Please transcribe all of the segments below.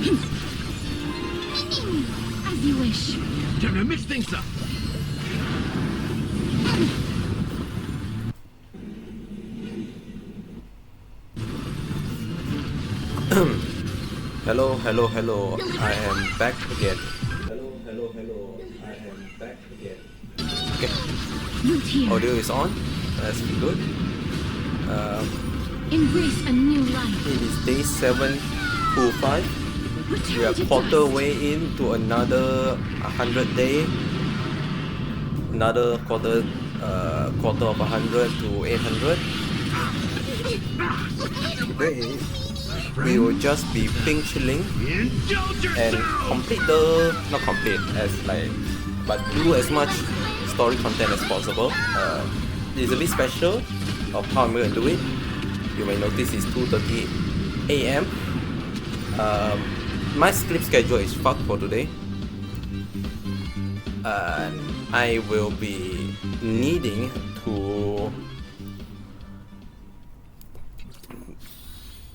As you wish. Time to mix things up. Hello. I am back again. Hello. I am back again. Okay. Root here. Audio is on. That's good. Embrace a new life. It is day 725. Return We are to quarter dust. way into another 100 day. Another quarter of 100 to 800. Today we will just be ping chilling Indulge and yourself. complete not complete as like, but do as much story content as possible. It's a bit special of how I'm going to do it. You may notice it's 2:30 a.m. My sleep schedule is fucked for today. And I will be needing to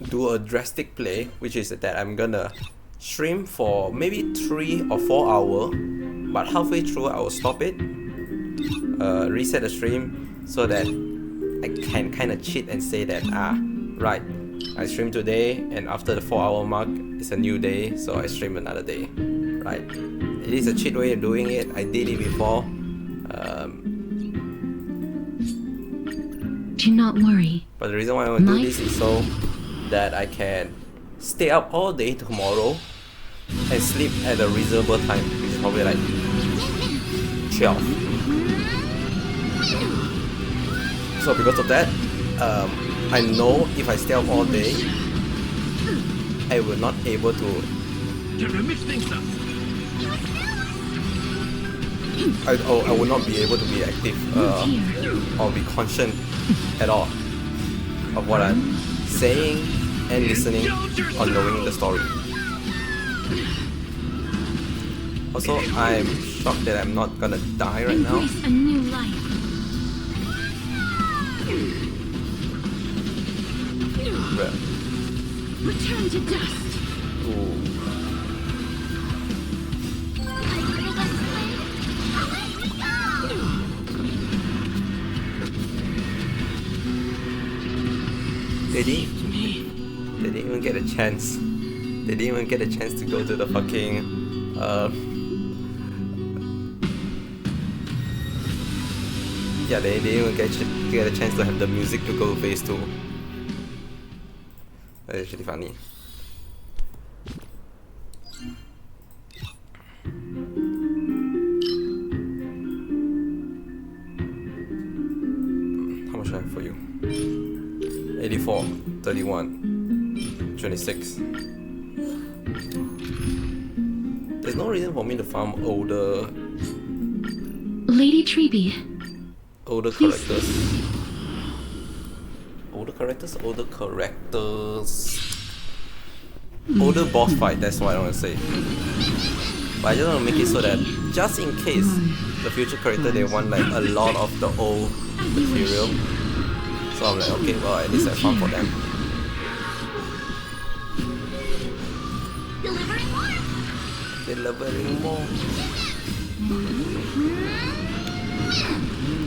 do a drastic play, which is that I'm gonna stream for maybe 3 or 4 hours, but halfway through I will stop it, reset the stream so that I can kind of cheat and say that right, I stream today and after the 4-hour mark it's a new day, so I stream another day, right? It is a cheat way of doing it. I did it before. Do not worry. But the reason why I want to do this is so that I can stay up all day tomorrow and sleep at a reasonable time, which is probably like 12. So because of that, I know if I stay up all day, I will not able to. Time to mix things up. I will not be able to be active or be conscious at all of what I'm saying and listening or knowing the story. Also, I'm shocked that I'm not gonna die right now. Embrace a new life. But, Return to dust. ooh. They didn't even get a chance. They didn't even get a chance to go to the fucking yeah, they didn't even get a chance to have the music to go to phase 2. That's actually funny. How much do I have for you? 84, 31, 26. There's no reason for me to farm older Lady Treby. Please. Older boss fight, that's what I want to say. But I just want to make it so that just in case the future character they want like a lot of the old material. So I'm like, okay, well at least I found for them. Delivering more.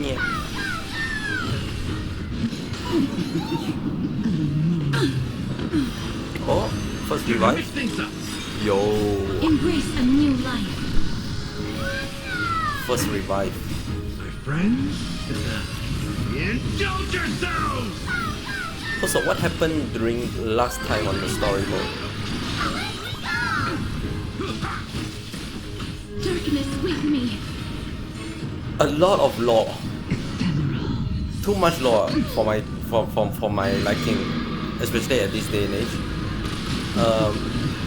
Yeah. Oh, first Time to revive. mix things up. Yo, Embrace a new life. first revive. My friends, indulge yourselves. Also, what happened during last time on the story mode? Darkness with me. A lot of lore. Too much lore for my liking, especially at this day and age.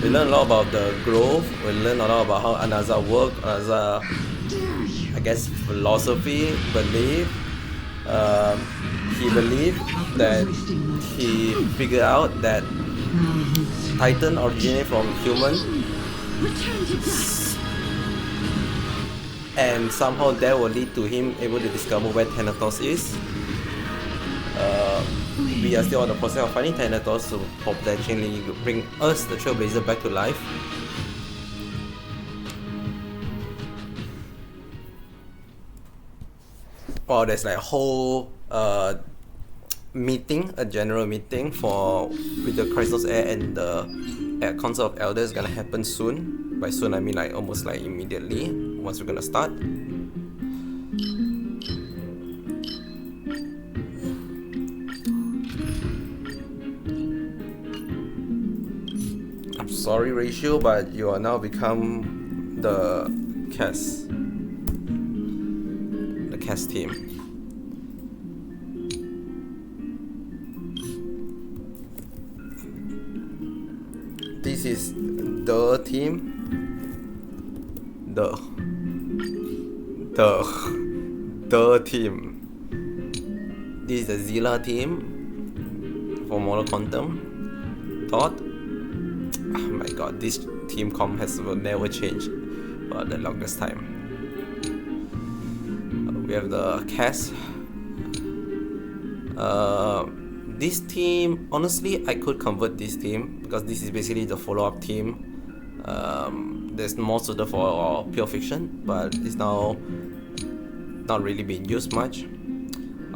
We learn a lot about the growth. We learn a lot about how Anaza work, Anaza, I guess, philosophy, belief. He believed that he figured out that Titan originated from human, Return to dust. and somehow that will lead to him able to discover where Thanatos is. we are still on the process of finding Thanatos to potentially bring us, the Trailblazer, back to life. Wow, there's like a whole meeting, a general meeting with the Crystal's Heir and the Council of Elders gonna happen soon. By soon I mean like almost like immediately once we're gonna start. I'm sorry, Ratio, but you are now become the cast team. This is the team. The team. This is the Zilla team for Model Quantum. Thought. Oh my god, this team comp will never change for the longest time. We have the cast. This team, honestly, I could convert this team because this is basically the follow-up team. There's more suited for pure fiction, but it's now not really being used much.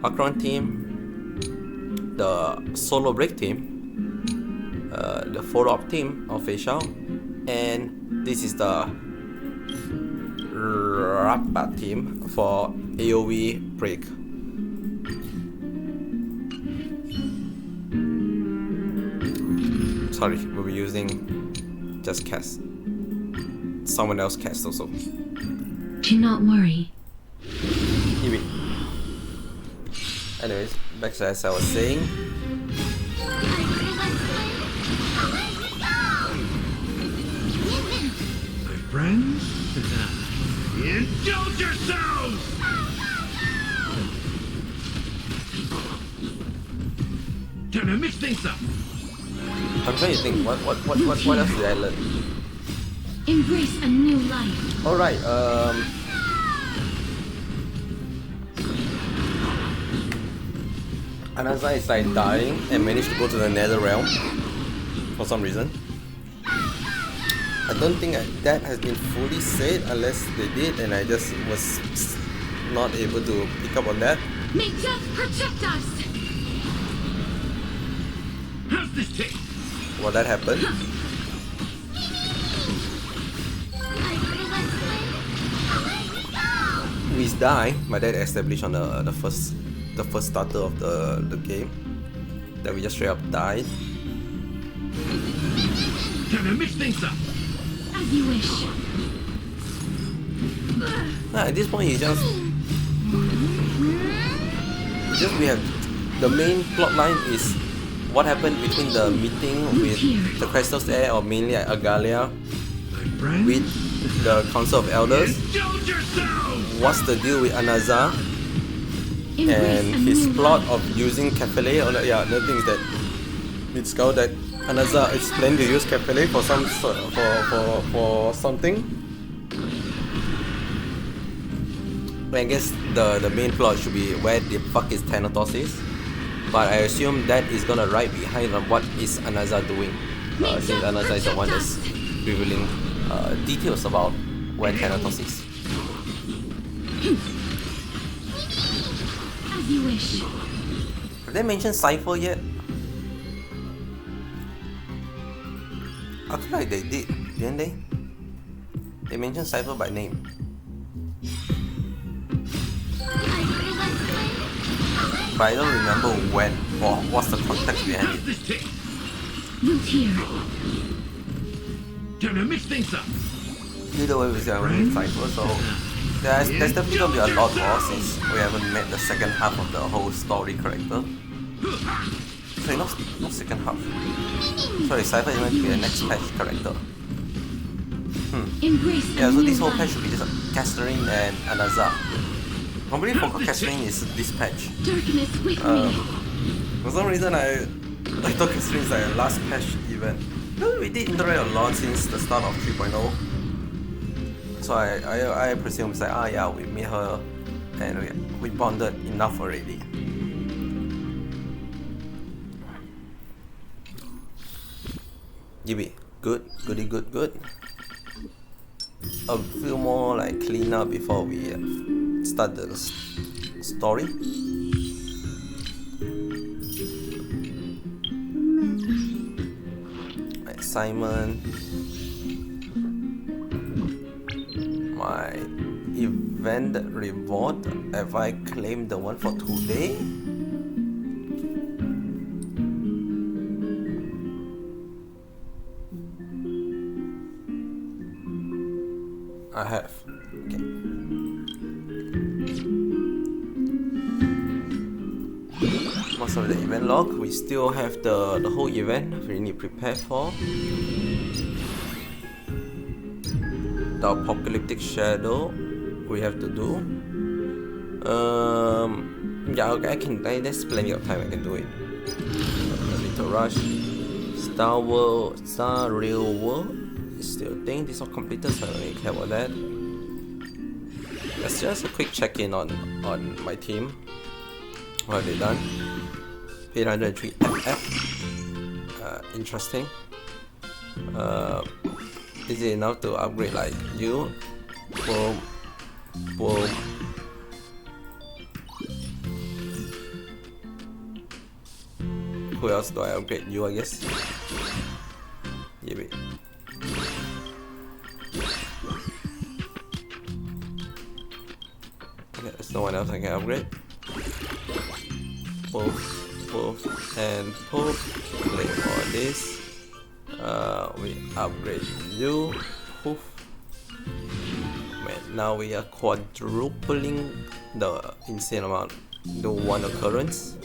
Akron team, the solo break team, the follow-up team of Facial, and this is the Rapat team for AoE break. Sorry, we'll be using just cast. Someone else cast also. Do not worry. Anyways, back to as I was saying. My friends, indulge yourselves! Time to mix things up. I'm trying to think, what else did I learn? Embrace a new life. Alright, Anaza is like dying and managed to go to the Nether Realm for some reason. I don't think that has been fully said unless they did and I just was not able to pick up on that. May death protect us. How's this taste? Well, that happened. Miss die, my dad established on the first starter of the game that we just straight up died. Time to mix things up. As you wish. At this point, it's just we have the main plot line is what happened between the meeting with the Crystal's Heir, or mainly Agalia, with the Council of Elders. Indulge yourselves! What's the deal with Anaza and his plot of using Kefele? Yeah, another thing is that it's called that Anaza is planning to use Kefele for some for something. I guess the main plot should be where the fuck is Thanatos is, but I assume that is gonna right behind on what is Anaza doing, since Anaza is the one that's revealing details about where Thanatos is. As you wish. Have they mentioned Cypher yet? I feel like they did, didn't they? They mentioned Cypher by name. But I don't remember when or what's the context behind How's it. this taste? Root here. Time to mix things up. Either way, we're gonna meet Cypher, so there's definitely gonna be a lot more since we haven't met the second half of the whole story character. Sorry, not second half. Sorry, Cypher is going to be the next patch character. Embrace a Yeah, so new this whole life. patch should be just Casterine and Anaza. Completely forgot Casterine is this patch. Darkness with me. For some reason I thought Casterine is like a last patch event. We did interact a lot since the start of 3.0. So I presume it's like, yeah, we meet her and we bonded enough already. Yippee. Good. Goody good good. A few more like clean up before we start the story. Assignment. My event reward. Have I claimed the one for today? I have. Okay. Most of the event log, we still have the whole event we need to prepare for. The apocalyptic shadow we have to do. Yeah, okay, there's plenty of time I can do it. A little rush. Star Rail World. Still think this is all completed, so I don't really care about that. Let's just a quick check-in on my team. What have they done? 803 FF. Interesting. Is it enough to upgrade like you? Boom. Boom. Who else do I upgrade? You, I guess. Yeah, okay, there's no one else I can upgrade. Poof, and poof. Play all this. We upgrade you. Poof. Man, now we are quadrupling the insane amount. Do one occurrence.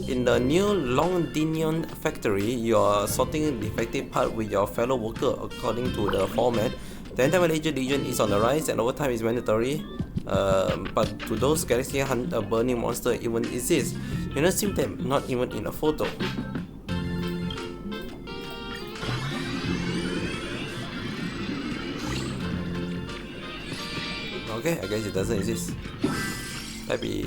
In the new Longdinion factory, you are sorting defective part with your fellow worker according to the format. The anti-Malaysia Legion is on the rise and overtime is mandatory. But to those Galaxy Hunt, a burning monster even exists. You don't seem them, not even in a photo. Okay, I guess it doesn't exist. Maybe.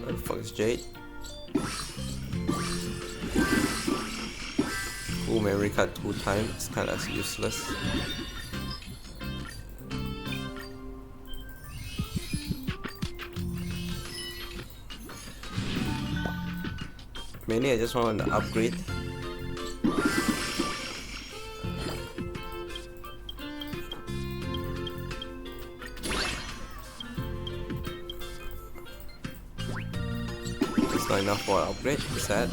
Where the fuck is Jade? Full memory card 2 times, it's kinda useless. Mainly I just want to upgrade. It's not enough for an upgrade, sad.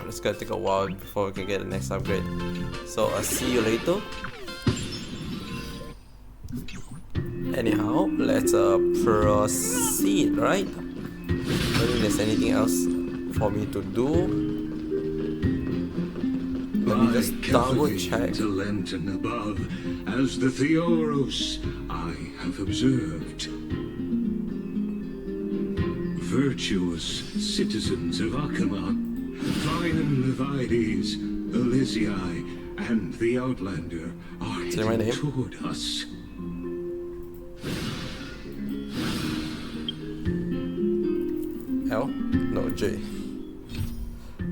It's gonna take a while before we can get the next upgrade. So I'll see you later. Anyhow, let's proceed, right? I don't think there's anything else for me to do. Let me just double check. To lantern above, as the Theoros I have observed. Virtuous citizens of Akama, fine Levides, Elysiae, and the Outlander are heading toward us. L? No, J.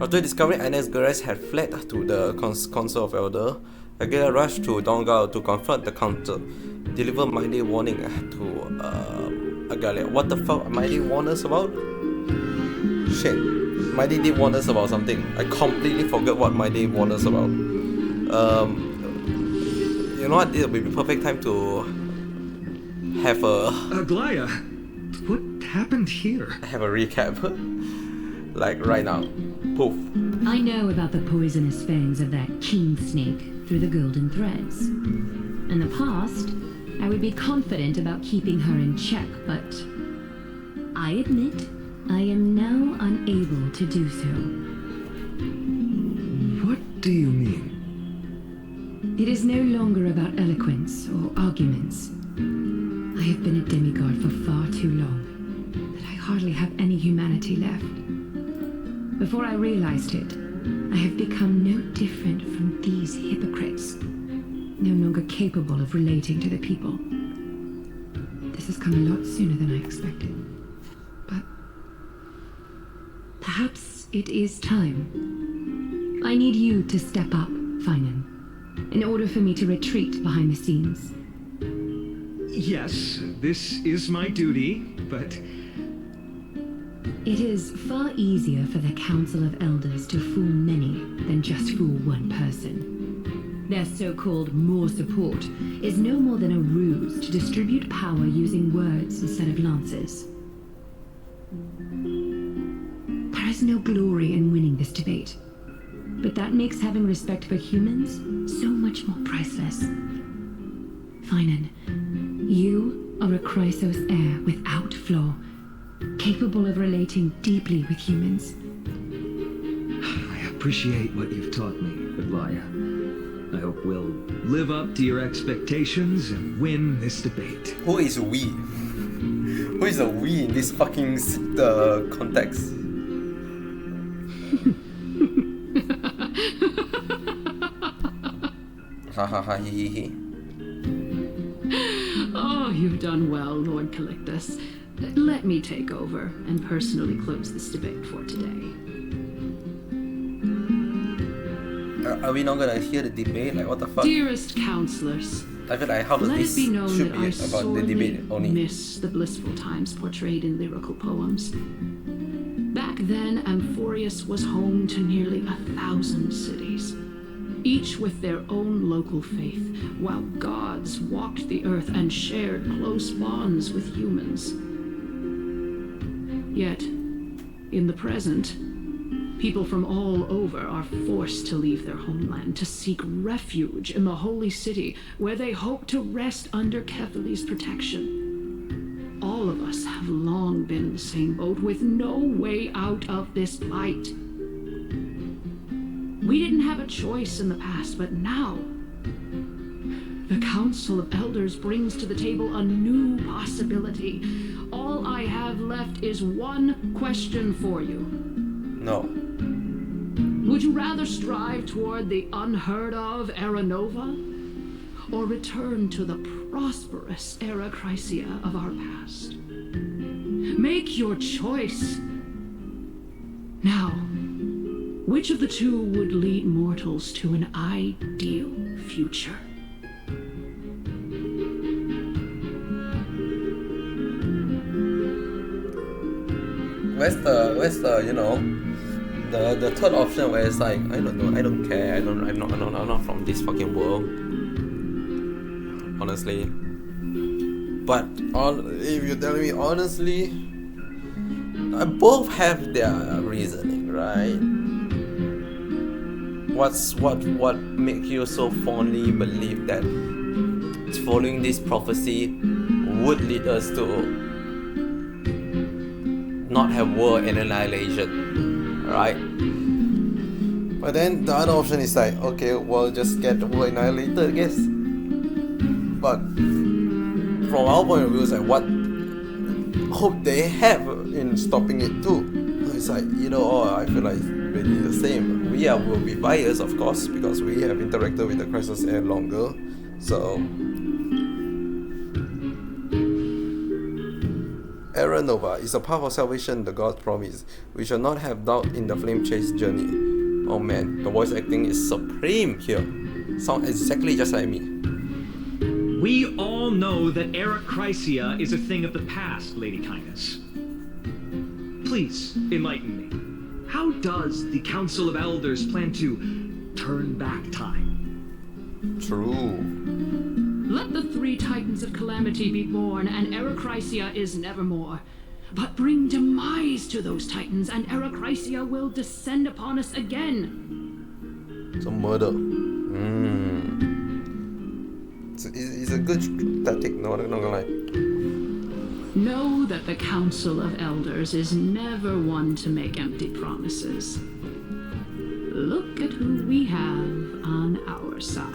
After discovering Ines Gareth had fled to the Council of Elder, Agila rushed to Dongal to confront the Council, deliver mighty warning to Agalia. What the fuck Mighty warned us about? Shit. Mighty did warn us about something. I completely forgot what Mighty warned us about. You know what? This will be the perfect time to have a Aglia, what happened here? have a recap. Like right now. Poof. I know about the poisonous fangs of that king snake through the golden threads. In the past, I would be confident about keeping her in check, but I admit I am now unable to do so. What do you mean? It is no longer about eloquence or arguments. I have been a demigod for far too long that I hardly have any humanity left. Before I realized it, I have become no different from these hypocrites, no longer capable of relating to the people. This has come a lot sooner than I expected. But perhaps it is time. I need you to step up, Finan, in order for me to retreat behind the scenes. Yes, this is my duty, but It is far easier for the Council of Elders to fool many than just fool one person. Their so-called more support is no more than a ruse to distribute power using words instead of lances. There is no glory in winning this debate, but that makes having respect for humans so much more priceless. Finan, you are a Chrysos heir without flaw, capable of relating deeply with humans. I appreciate what you've taught me, Adlaya. I hope we'll live up to your expectations and win this debate. Who is we? Who is a we in this fucking context? Ha ha ha he he. Oh, you've done well, Lord Calictus. Let me take over and personally close this debate for today. Are we not gonna hear the debate? Like, what the fuck? Dearest counselors, I feel like, how does let it this be known should that be I about the sorely debate only? miss the blissful times portrayed in lyrical poems. Back then, Amphorius was home to nearly 1,000 cities, each with their own local faith, while gods walked the earth and shared close bonds with humans. Yet, in the present, people from all over are forced to leave their homeland to seek refuge in the holy city, where they hope to rest under Kethali's protection. All of us have long been in the same boat, with no way out of this plight. We didn't have a choice in the past, but now the Council of Elders brings to the table a new possibility. All I have left is one question for you. No. Would you rather strive toward the unheard of Era Nova, or return to the prosperous Era Chrysia of our past? Make your choice. Now, which of the two would lead mortals to an ideal future? Where's the you know, the third option where it's like, I don't know, I don't care, I'm not from this fucking world, honestly. But if you tell me honestly, both have their reasoning, right? What makes you so fondly believe that following this prophecy would lead us to not have war and annihilation, right? But then the other option is like, okay, well, just get the war annihilated, I guess. But from our point of view, it's like, what hope they have in stopping it too? It's like, either or. I feel like it's really the same. We will be biased, of course, because we have interacted with the Chrysos Air longer. So Era Nova is a path of salvation the gods promise. We shall not have doubt in the flame chase journey. Oh man, the voice acting is supreme here. Sound exactly just like me. We all know that Era Chrysia is a thing of the past, Lady Kindness. Please, enlighten me. How does the Council of Elders plan to turn back time? True. Let the three titans of calamity be born, and Era Chrysia is nevermore. But bring demise to those titans, and Era Chrysia will descend upon us again. So murder. It's a good tactic, not gonna lie. Know that the Council of Elders is never one to make empty promises. Look at who we have on our side.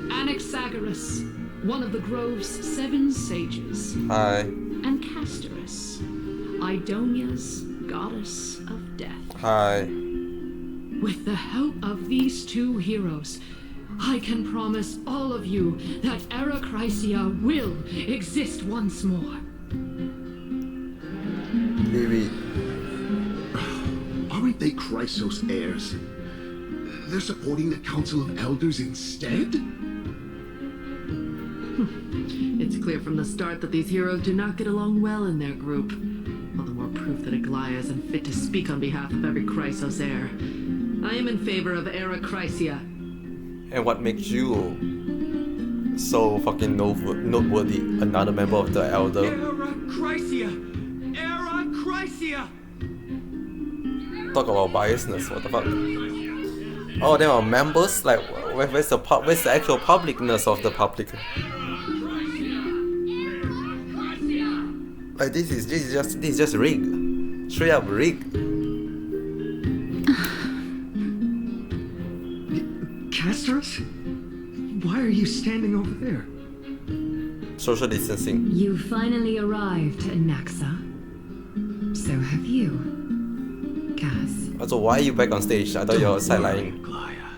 Anaxagoras, one of the grove's 7 sages, Hi. and Castorus, Idonia's goddess of death. Hi. With the help of these 2 heroes, I can promise all of you that Arachrysia will exist once more. Baby. Aren't they Chrysos heirs? They're supporting the Council of Elders instead? It's clear from the start that these heroes do not get along well in their group. All the more proof that Aglaya isn't fit to speak on behalf of every Chrysos heir. I am in favor of Arachrysia. And what makes you so fucking noteworthy? Another member of the Elder. Arachrysia! Arachrysia! Talk about biasness. What the fuck? Oh, they are members. Like, where's the actual publicness of the public? Like this is just rigged. Straight up rigged. Castorus? Why are you standing over there? Social distancing. You finally arrived, Naxa. So have you, Cass. Also, why are you back on stage? I thought you were sidelining. Aglaya.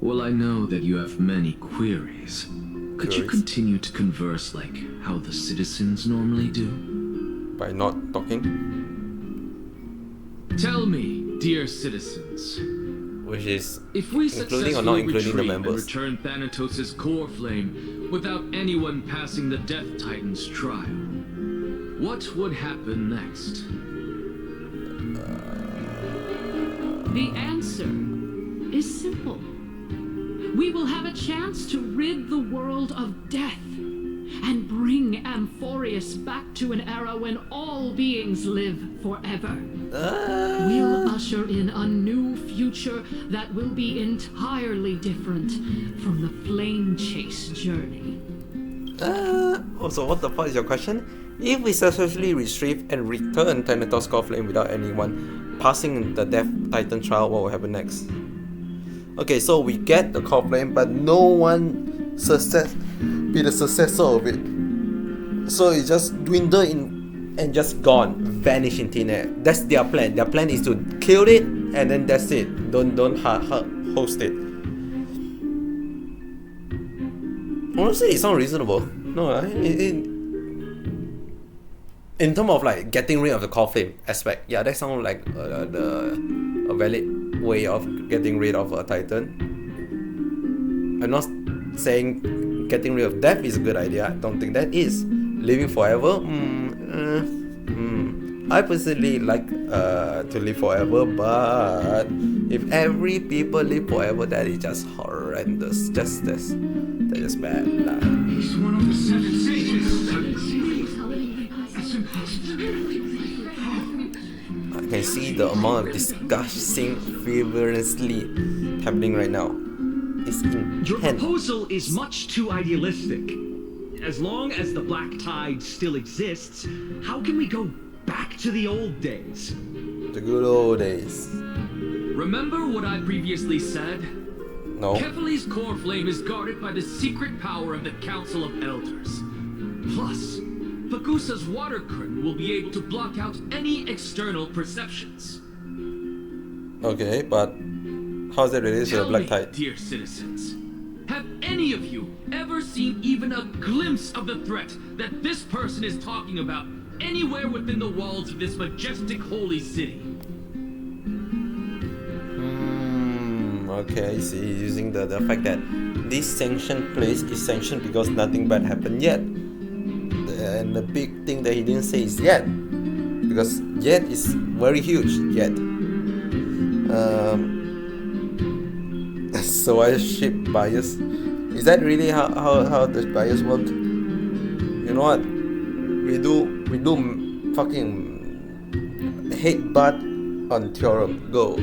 Well, I know that you have many queries. Could you Queries? continue to converse like how the citizens normally do? By not talking, Tell me, dear citizens, which is if we including or not successfully including the retreat and members. return Thanatos' core flame without anyone passing the Death Titan's trial, what would happen next? The answer is simple. We will have a chance to rid the world of death and bring Amphorius back to an era when all beings live forever. We'll usher in a new future that will be entirely different from the flame chase journey. Also, what the fuck is your question? If we successfully retrieve and return Thanatos' core flame without anyone passing the Death Titan trial, what will happen next? Okay, so we get the core flame, but no one be the successor of it. So it just dwindle in and just gone, vanish in thin air. That's their plan. Their plan is to kill it and then that's it. Don't host it. Honestly, it sounds reasonable. No, in terms of like getting rid of the core flame aspect, yeah, that sounds like a valid way of getting rid of a Titan. I'm not saying getting rid of death is a good idea. I don't think that is. Living forever? I personally like to live forever, but if every people live forever, that is just horrendous. That's just bad. Nah. He's one of the 7 sages. I can see the amount of discussing feverishly happening right now. It's intense. Your proposal is much too idealistic. As long as the Black Tide still exists, how can we go back to the old days? The good old days. Remember what I previously said? No. Kefali's core flame is guarded by the secret power of the Council of Elders. Plus, Pagusa's water curtain will be able to block out any external perceptions. Okay, but how's that related to the Tell Black me, Tide? dear citizens, have any of you ever seen even a glimpse of the threat that this person is talking about anywhere within the walls of this majestic holy city? Okay, I see. Using the fact that this sanctioned place is sanctioned because nothing bad happened yet. And the big thing that he didn't say is yet. Because yet is very huge, yet. So I ship bias. Is that really how the bias work? You know what? We do fucking hate butt on theorem. Go.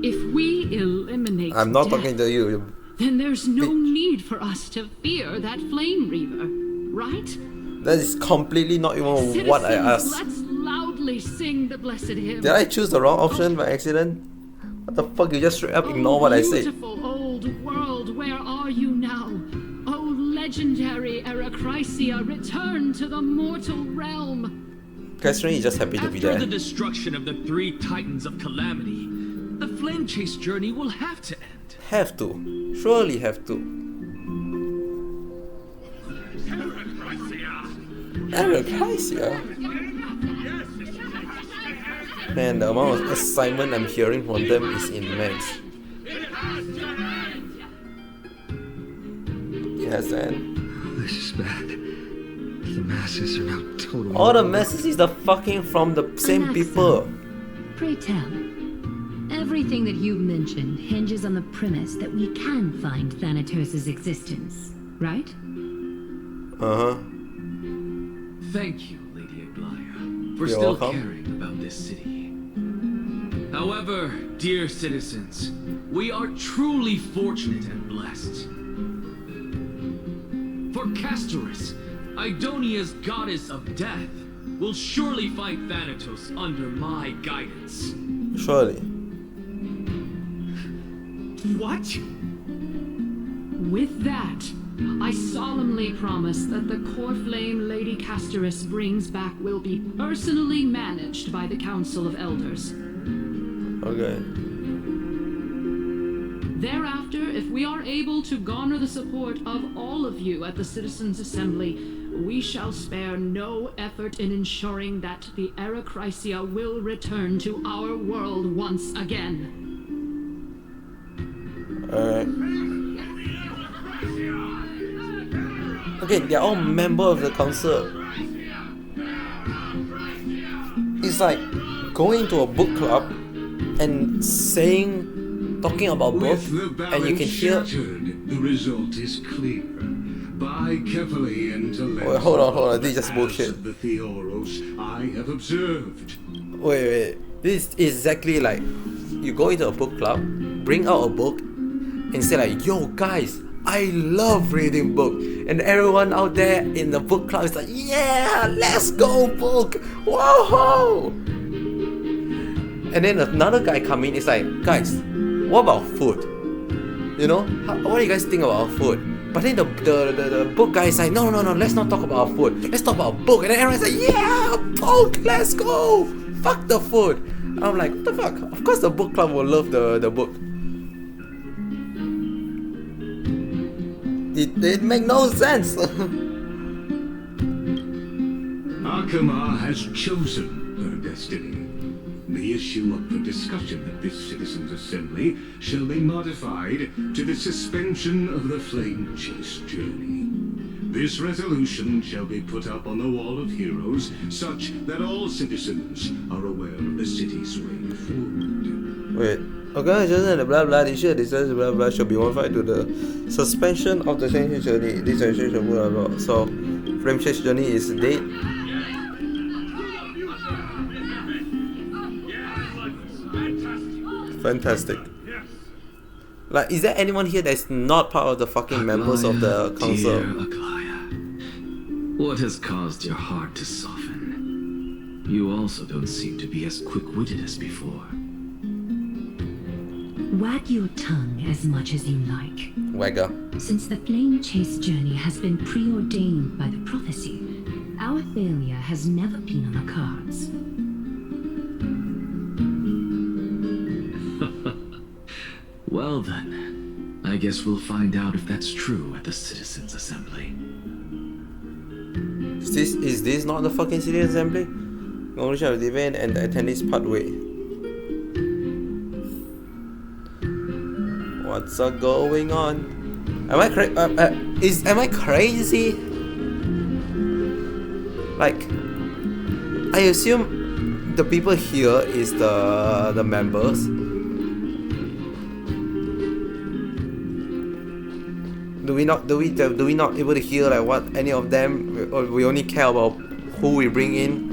If we eliminate I'm not death, talking to you. then there's no Bitch. need for us to fear that flame reaver, right? That is completely not even what I Citizens, asked. let's loudly sing the blessed hymn. Did I choose the wrong option by accident? What the fuck? You just straight up ignore what I said. Beautiful old world, where are you now? Oh, legendary Erachrysia return to the mortal realm. Catherine is just happy to be After there. the destruction of the three titans of calamity, the flame chase journey will have to end. Have to. Surely have to. Erachrysia? Man, the amount of excitement I'm hearing from them is immense. Yes, and This is bad. The masses are now totally. all the messages are fucking from the same Anaxa, people. Pray tell. Everything that you've mentioned hinges on the premise that we can find Thanatos' existence, right? Uh-huh. Thank you, Lady Aglaya, for You're still welcome. caring about this city. However, dear citizens, we are truly fortunate and blessed. For Castorus, Idonia's goddess of death, will surely fight Thanatos under my guidance. Surely. What? With that, I solemnly promise that the core flame Lady Castorus brings back will be personally managed by the Council of Elders. Okay. Thereafter, if we are able to garner the support of all of you at the Citizens' Assembly, we shall spare no effort in ensuring that the Erachrysia will return to our world once again. Alright. Okay, they're all members of the council. It's like going to a book club and talking about books, With the and you balance can hear. shattered, the result is clear. Buy carefully into Wait, hold on, this is just bullshit. Of the Theoros I have observed. Wait. This is exactly like you go into a book club, bring out a book, and say like, "Yo, guys, I love reading book," and everyone out there in the book club is like, "Yeah, let's go book, whoa!" And then another guy come in, is like, "Guys, what about food? You know, what do you guys think about food?" But then the book guy is like, no, let's not talk about food. Let's talk about book. And then everyone's like, yeah, book, let's go. Fuck the food. And I'm like, what the fuck? Of course the book club will love the book. It make no sense. Akama has chosen her destiny. The issue up for discussion at this Citizens' Assembly shall be modified to the suspension of the flame chase journey. This resolution shall be put up on the Wall of Heroes, such that all citizens are aware of the city's way forward. Wait. Organization and blah blah issue decisions blah blah shall be modified to the suspension of the flame chase journey. This resolution blah blah. So flame chase journey is dead. Fantastic. Like, is there anyone here that's not part of the fucking members of the council? Dear Aglaya, what has caused your heart to soften? You also don't seem to be as quick-witted as before. Wag your tongue as much as you like. Wagger. Since the flame chase journey has been preordained by the prophecy, our failure has never been on the cards. Well then, I guess we'll find out if that's true at the Citizens' Assembly. Is this not the fucking city assembly? Conclusion of the event and the attendees part way. What's going on? Am I crazy? Like, I assume the people here is the members. Do we not able to hear like what any of them, or we only care about who we bring in?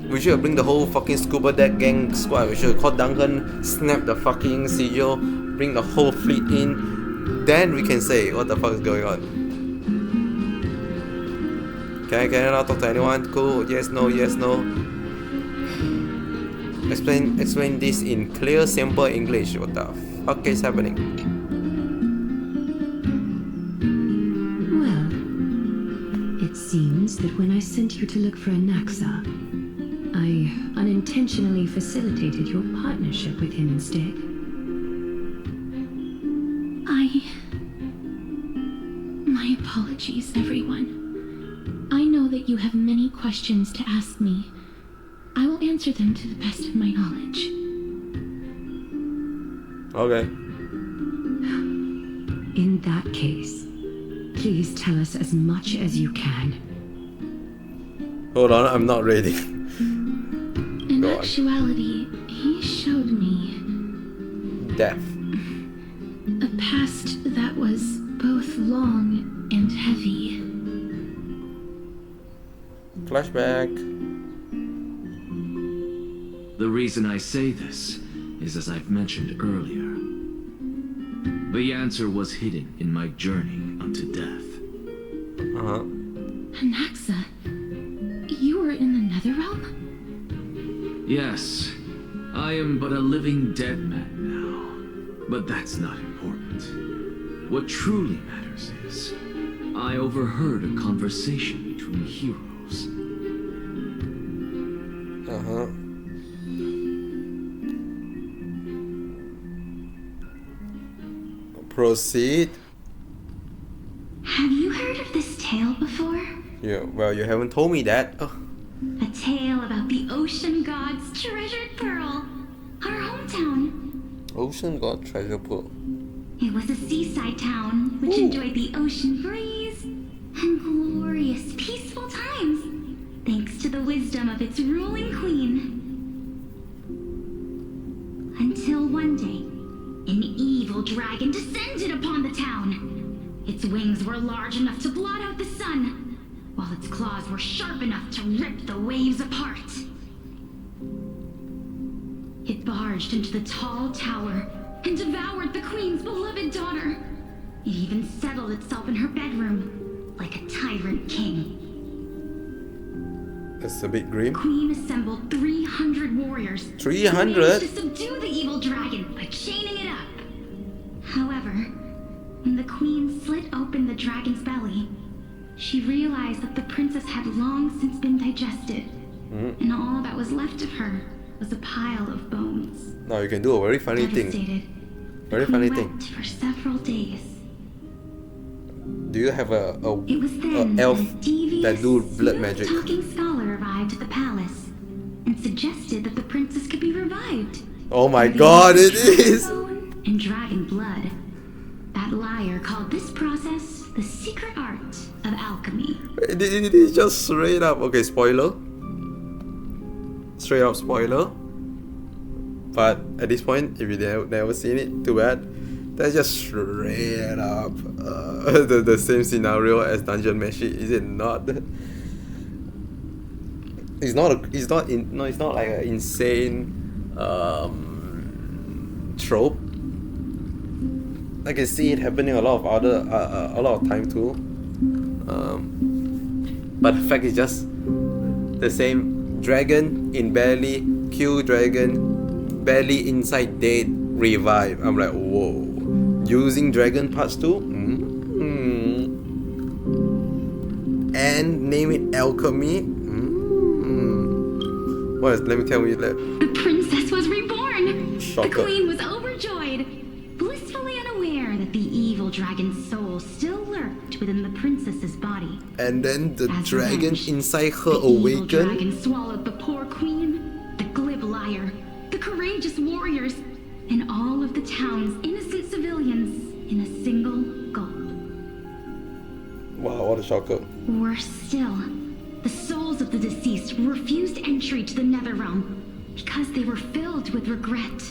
We should bring the whole fucking scuba deck gang squad. We should call Duncan, snap the fucking sigil, bring the whole fleet in. Then we can say what the fuck is going on. Can I not talk to anyone? Cool. Yes, no. Explain this in clear, simple English. What the fuck is happening? that when I sent you to look for Anaxa, I unintentionally facilitated your partnership with him instead. My apologies, everyone. I know that you have many questions to ask me. I will answer them to the best of my knowledge. Okay. In that case, please tell us as much as you can. Hold on, I'm not ready. In Go on. actuality, he showed me Death. a past that was both long and heavy. Flashback. The reason I say this is as I've mentioned earlier. The answer was hidden in my journey unto death. Uh-huh. Anaxa, you were in the Netherrealm? Yes, I am but a living dead man now. But that's not important. What truly matters is, I overheard a conversation between heroes. Uh-huh. Proceed. Have you heard of this tale before? Yeah, well, you haven't told me that. Oh. A tale about the ocean god's treasured pearl, our hometown. Ocean God Treasure Pearl. It was a seaside town which enjoyed the ocean breeze and glorious, peaceful times, thanks to the wisdom of its ruling queen. Until one day, an evil dragon descended upon the town. Its wings were large enough to blot out the sun, while its claws were sharp enough to rip the waves apart. It barged into the tall tower and devoured the queen's beloved daughter. It even settled itself in her bedroom, like a tyrant king. That's a bit grim. Queen assembled 300 warriors. 300? Who managed to subdue the evil dragon by chaining it up. However, when the queen slit open the dragon's belly, she realized that the princess had long since been digested, and all that was left of her was a pile of bones. Now you can do a very funny thing. Devastated, Very the funny queen thing. wept for several days. Do you have a It was then elf that a devious, that do blood magic? talking scholar arrived at the palace and suggested that the princess could be revived. Oh my With the god, use it of dragon is! bone and dragon blood. That liar called this process the secret art of alchemy. It is just straight up. Okay, spoiler. Straight up spoiler. But at this point, if you never seen it, too bad. That's just straight up the same scenario as Dungeon Meshi, is it not? It's not like an insane trope. I can see it happening a lot of time too. But the fact is just the same. Dragon in belly, kill dragon, belly inside dead, revive. I'm like, whoa. Using dragon parts too? And name it alchemy? What is, let me tell you that. The princess was reborn. Shocker. The queen was overjoyed, blissfully unaware that the evil dragon's soul still lurked within the princess's body. And then the As dragon revenge, inside her the evil awakened. dragon swallowed the poor queen, the glib liar, the courageous warriors, and all of the town's innocent civilians in a single gulp. Wow, what a shocker. Worse still, the souls of the deceased refused entry to the Netherrealm because they were filled with regret.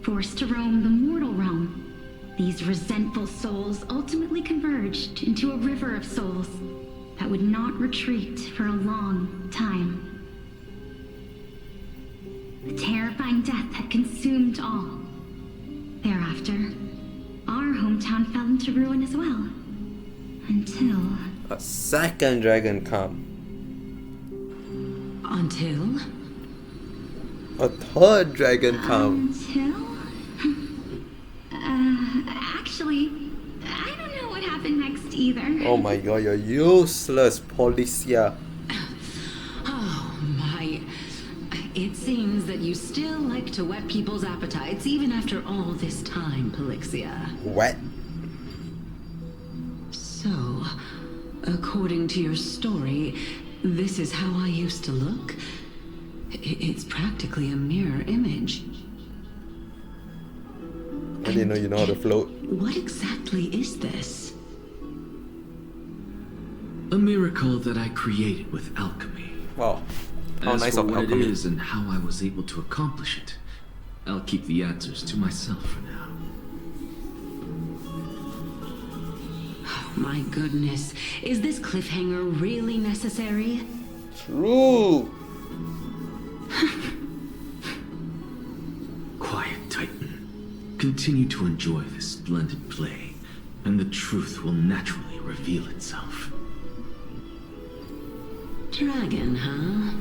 Forced to roam the mortal realm, these resentful souls ultimately converged into a river of souls that would not retreat for a long time. The terrifying death had consumed all. Thereafter, our hometown fell into ruin as well. Until... A second dragon come. Until? A third dragon come. Until? Actually, I don't know what happened next either. either. Oh my god, you're useless, Policia. Oh my. It seems that you still like to whet people's appetites even after all this time, Polixia. What? So, according to your story, this is how I used to look? It's practically a mirror image. I didn't know you know how to float. What exactly is this? A miracle that I created with alchemy. Wow. How As nice for of what it alchemy. is and how I was able to accomplish it, I'll keep the answers to myself for now. Oh my goodness. Is this cliffhanger really necessary? True. Quiet, Titan. Continue to enjoy this splendid play, and the truth will naturally reveal itself. Dragon, huh?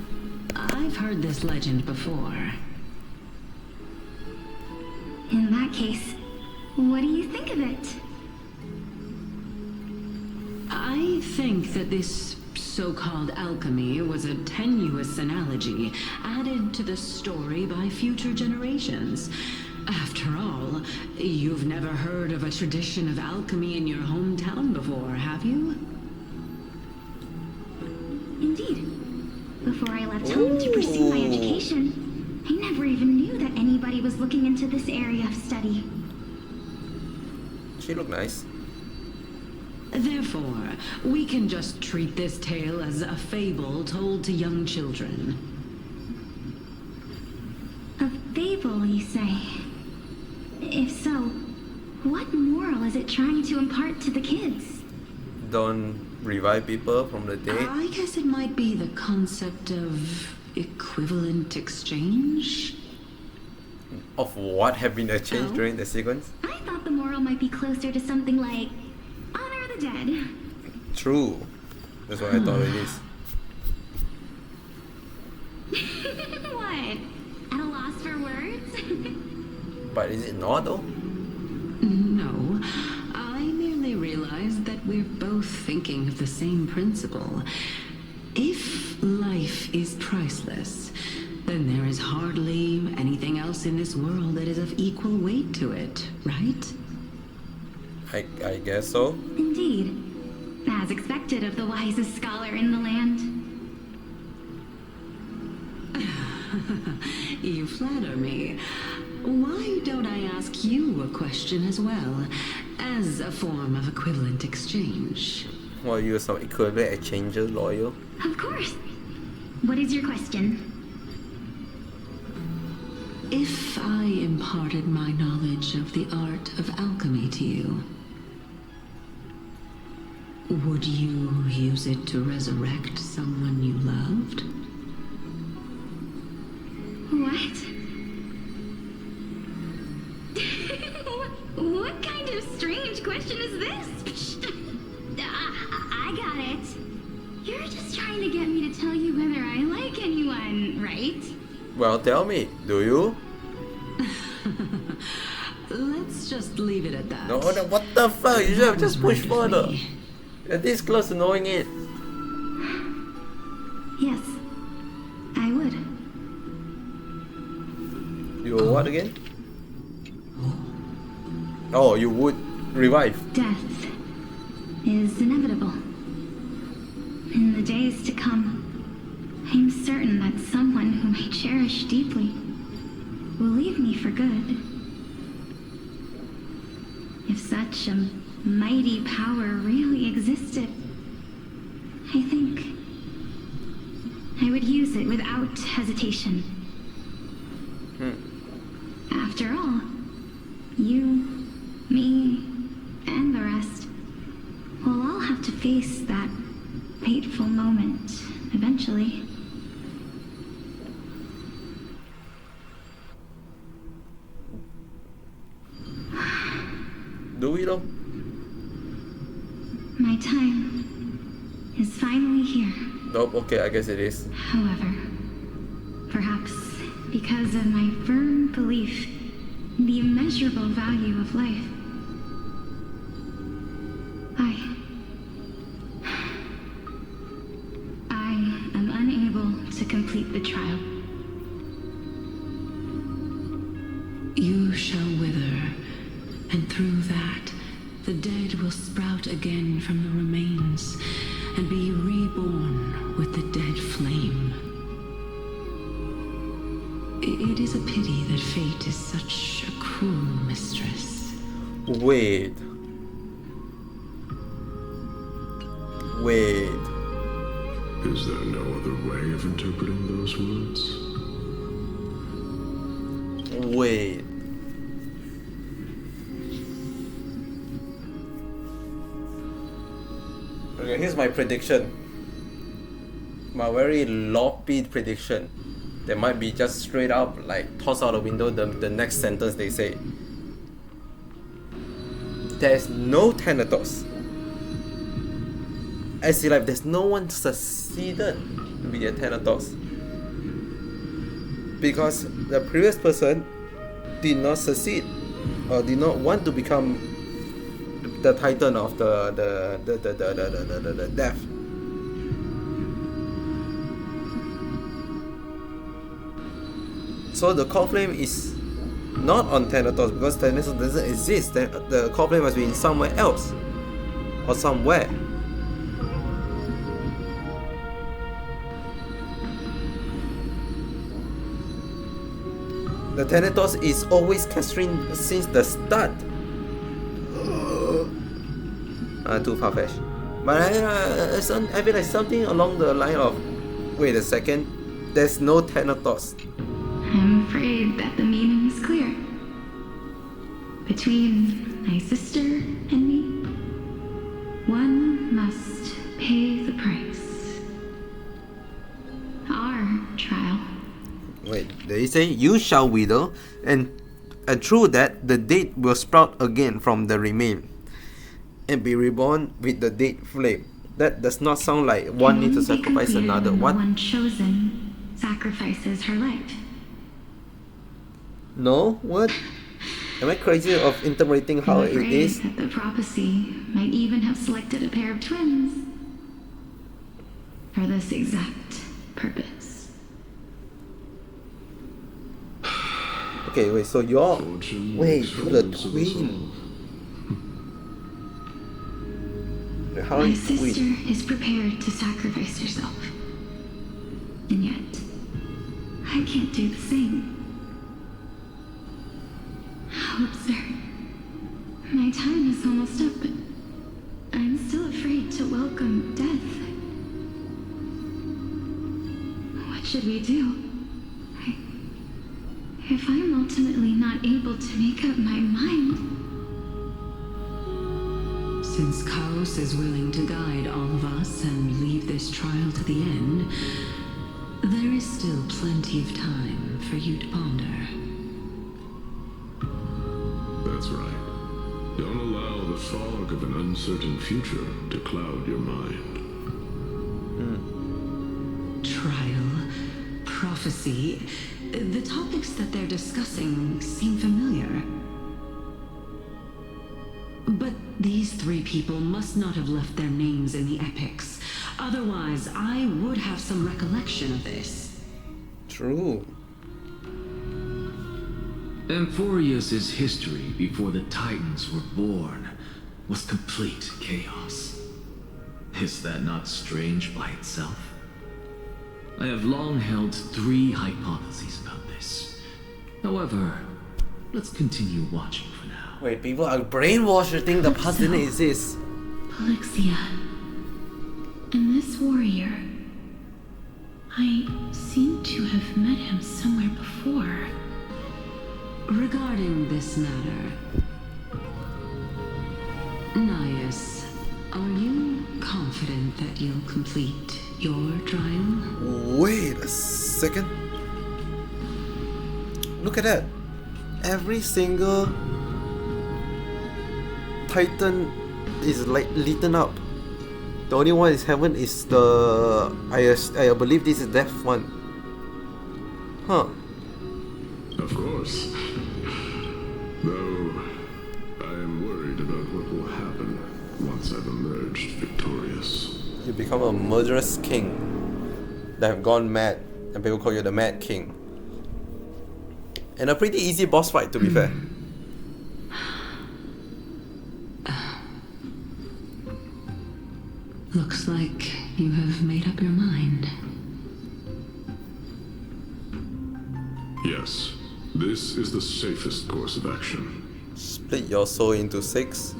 I've heard this legend before. In that case, what do you think of it? I think that this so-called alchemy was a tenuous analogy added to the story by future generations. After all, you've never heard of a tradition of alchemy in your hometown before, have you? Indeed. Before I left home to pursue my education, I never even knew that anybody was looking into this area of study. She look nice. Therefore, we can just treat this tale as a fable told to young children. A fable, you say? If so, what moral is it trying to impart to the kids? Don't revive people from the dead. I guess it might be the concept of equivalent exchange? Of what have been exchanged Oh. during the sequence? I thought the moral might be closer to something like honor the dead. True. That's what I thought it is. What? At a loss for words? But is it not though? No, I merely realized that we're both thinking of the same principle. If life is priceless, then there is hardly anything else in this world that is of equal weight to it, right? I guess so. Indeed. As expected of the wisest scholar in the land. You flatter me. Why don't I ask you a question as well, as a form of equivalent exchange? Well, you're some equivalent exchanger lawyer. Of course. What is your question? If I imparted my knowledge of the art of alchemy to you, would you use it to resurrect someone you loved? What? What kind of strange question is this? I got it. You're just trying to get me to tell you whether I like anyone, right? Well, tell me, do you? Let's just leave it at that. No, what the fuck? You should have just pushed Wonderfully. further. You're this close to knowing it. Yes, I would. You what again? Oh, you would revive. Death is inevitable. In the days to come, I'm certain that someone whom I cherish deeply will leave me for good. If such a mighty power really existed, I think I would use it without hesitation. After all, you, me, and the rest will all have to face that fateful moment eventually. Do we though? My time is finally here. Nope, okay, I guess it is. However, perhaps because of my firm belief in the immeasurable value of life, I to complete the trial. You shall wither, and through that, the dead will sprout again from the remains and be reborn with the dead flame. It is a pity that fate is such a cruel mistress. Wait. Is there no other way of interpreting those words? Wait. Okay, here's my prediction. My very loppy prediction. They might be just straight up like toss out the window the next sentence they say. There's no Thanatos. As in like there's no one succeeded to be a Thanatos. Because the previous person did not succeed or did not want to become the titan of the death. So the core flame is not on Thanatos because Thanatos doesn't exist. The core flame must be in somewhere else or somewhere. The Thanatos is always Catherine since the start. Too far-fetched. But I feel like something along the line of, wait a second, there's no Thanatos. I'm afraid that the meaning is clear. Between my sister and me, one must pay the price. Our trial. Wait, they say you shall wither, and through that the dead will sprout again from the remain, and be reborn with the dead flame. That does not sound like one needs to sacrifice another. What? One chosen sacrifices her life. No? What? Am I crazy of interpreting how I'm it afraid is? that the prophecy might even have selected a pair of twins for this exact purpose. Okay, wait, so you're... Wait, to the twin. How My is sister twin? is prepared to sacrifice herself. And yet, I can't do the same. How absurd. My time is almost up, but I'm still afraid to welcome death. What should we do? If I'm ultimately not able to make up my mind... Since Chaos is willing to guide all of us and leave this trial to the end, there is still plenty of time for you to ponder. That's right. Don't allow the fog of an uncertain future to cloud your mind. Trial, prophecy, the topics that they're discussing seem familiar. But these three people must not have left their names in the epics. Otherwise, I would have some recollection of this. True. Amphorius' history before the Titans were born was complete chaos. Is that not strange by itself? I have long held three hypotheses about this. However, let's continue watching for now. Wait, people are brainwashed to think the past didn't exist. Polixia. And this warrior... I seem to have met him somewhere before. Regarding this matter, Nias, are you confident that you'll complete your trial? Wait a second. Look at that. Every single Titan is like lit up. The only one is heaven is the... I believe this is death one. Huh. Of course. Though, I am worried about what will happen once I've emerged victorious. You become a murderous king that have gone mad. and people call you the Mad King. And a pretty easy boss fight, to be fair. Looks like you have made up your mind. Yes, this is the safest course of action. Split your soul into 6,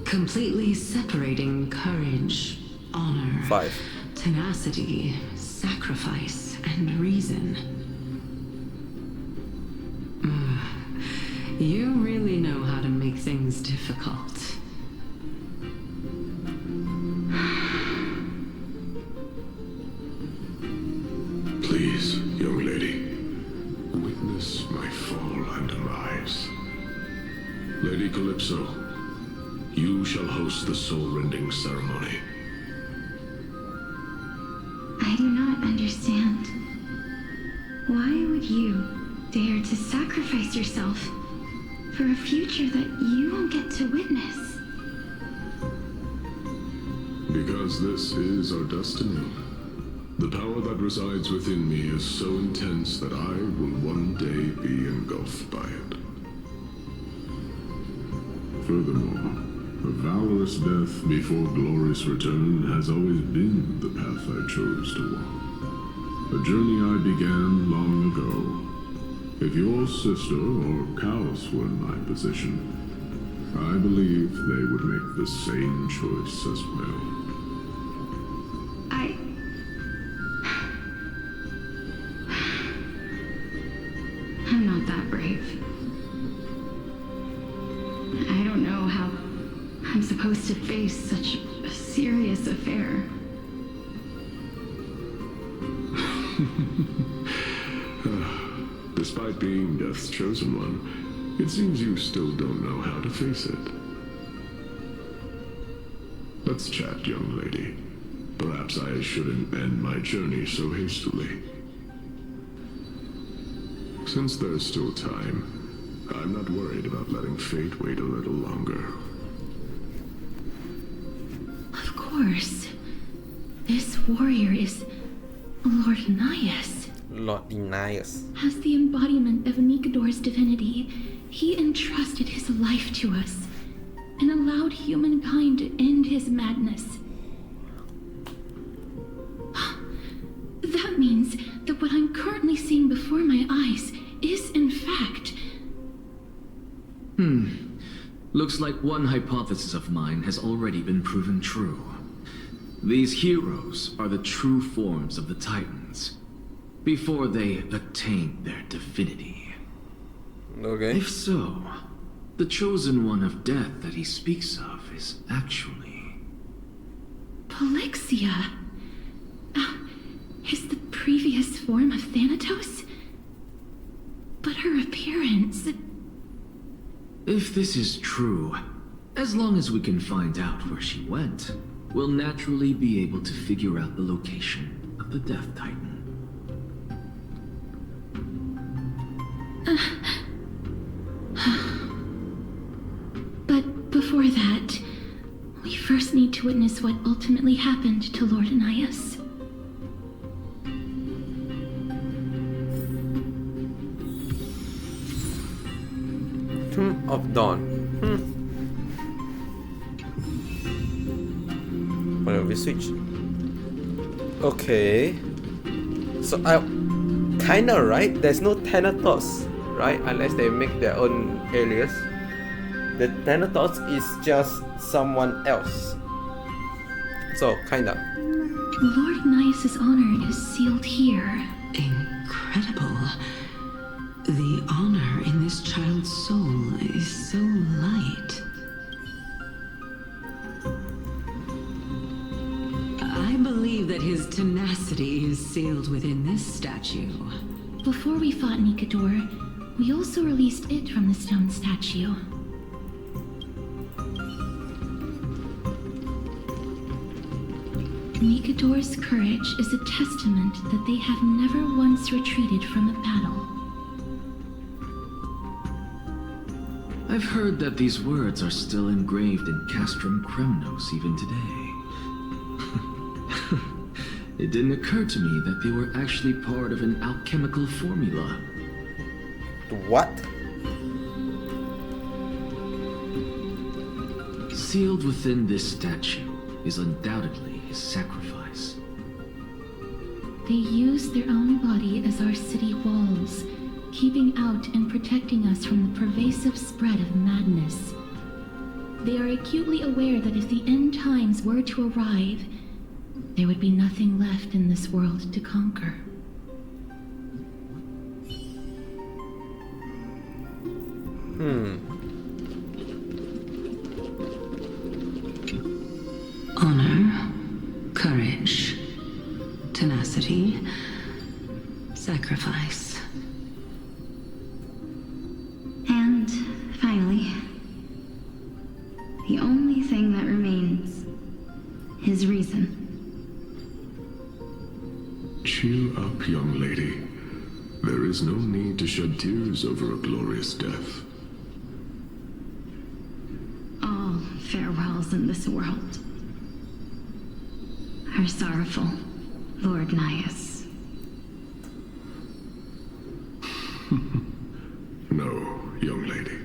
Completely separating courage, honor, 5. tenacity, sacrifice, and reason. You really know how to make things difficult. Please, young lady, witness my fall and rise. Lady Calypso, you shall host the soul-rending ceremony. I do not understand. Why would you dare to sacrifice yourself for a future that you won't get to witness? Because this is our destiny. The power that resides within me is so intense that I will one day be engulfed by it. Furthermore, a valorous death before glorious return has always been the path I chose to walk. A journey I began long ago. If your sister or Callus were in my position, I believe they would make the same choice as well. I'm not that brave. I don't know how I'm supposed to face such a serious affair. Despite being Death's chosen one, it seems you still don't know how to face it. Let's chat, young lady. Perhaps I shouldn't end my journey so hastily. Since there's still time, I'm not worried about letting fate wait a little longer. Of course. This warrior is Lord Anias. Lord Anias. As the embodiment of Nikador's divinity, he entrusted his life to us and allowed humankind to end his madness. That means that what I'm currently seeing before my eyes is, in fact... Looks like one hypothesis of mine has already been proven true. These heroes are the true forms of the Titans, before they attained their divinity. Okay. If so, the chosen one of death that he speaks of is actually... Polixia? Is the previous form of Thanatos? But her appearance... If this is true, as long as we can find out where she went, we'll naturally be able to figure out the location of the Death Titan. But before that, we first need to witness what ultimately happened to Lord Anias. Tomb of Dawn. Why don't we switch? Okay. So I kinda right. There's no Thanatos, right? Unless they make their own alias. The Thanatos is just someone else. So kinda. Lord Anias' honor is sealed here. Incredible. The honor in this child's soul is so light. I believe that his tenacity is sealed within this statue. Before we fought Nikador, we also released it from the stone statue. Nikador's courage is a testament that they have never once retreated from a battle. I've heard that these words are still engraved in Castrum Kremnos even today. It didn't occur to me that they were actually part of an alchemical formula. What? Sealed within this statue is undoubtedly his sacrifice. They use their own body as our city walls, keeping out and protecting us from the pervasive spread of madness. They are acutely aware that if the end times were to arrive, there would be nothing left in this world to conquer. Honor, courage, tenacity, sacrifice. And finally, the only thing that remains is reason. Cheer up, young lady. There is no need to shed tears over a glorious death. All farewells in this world are sorrowful, Lord Nias. No, young lady.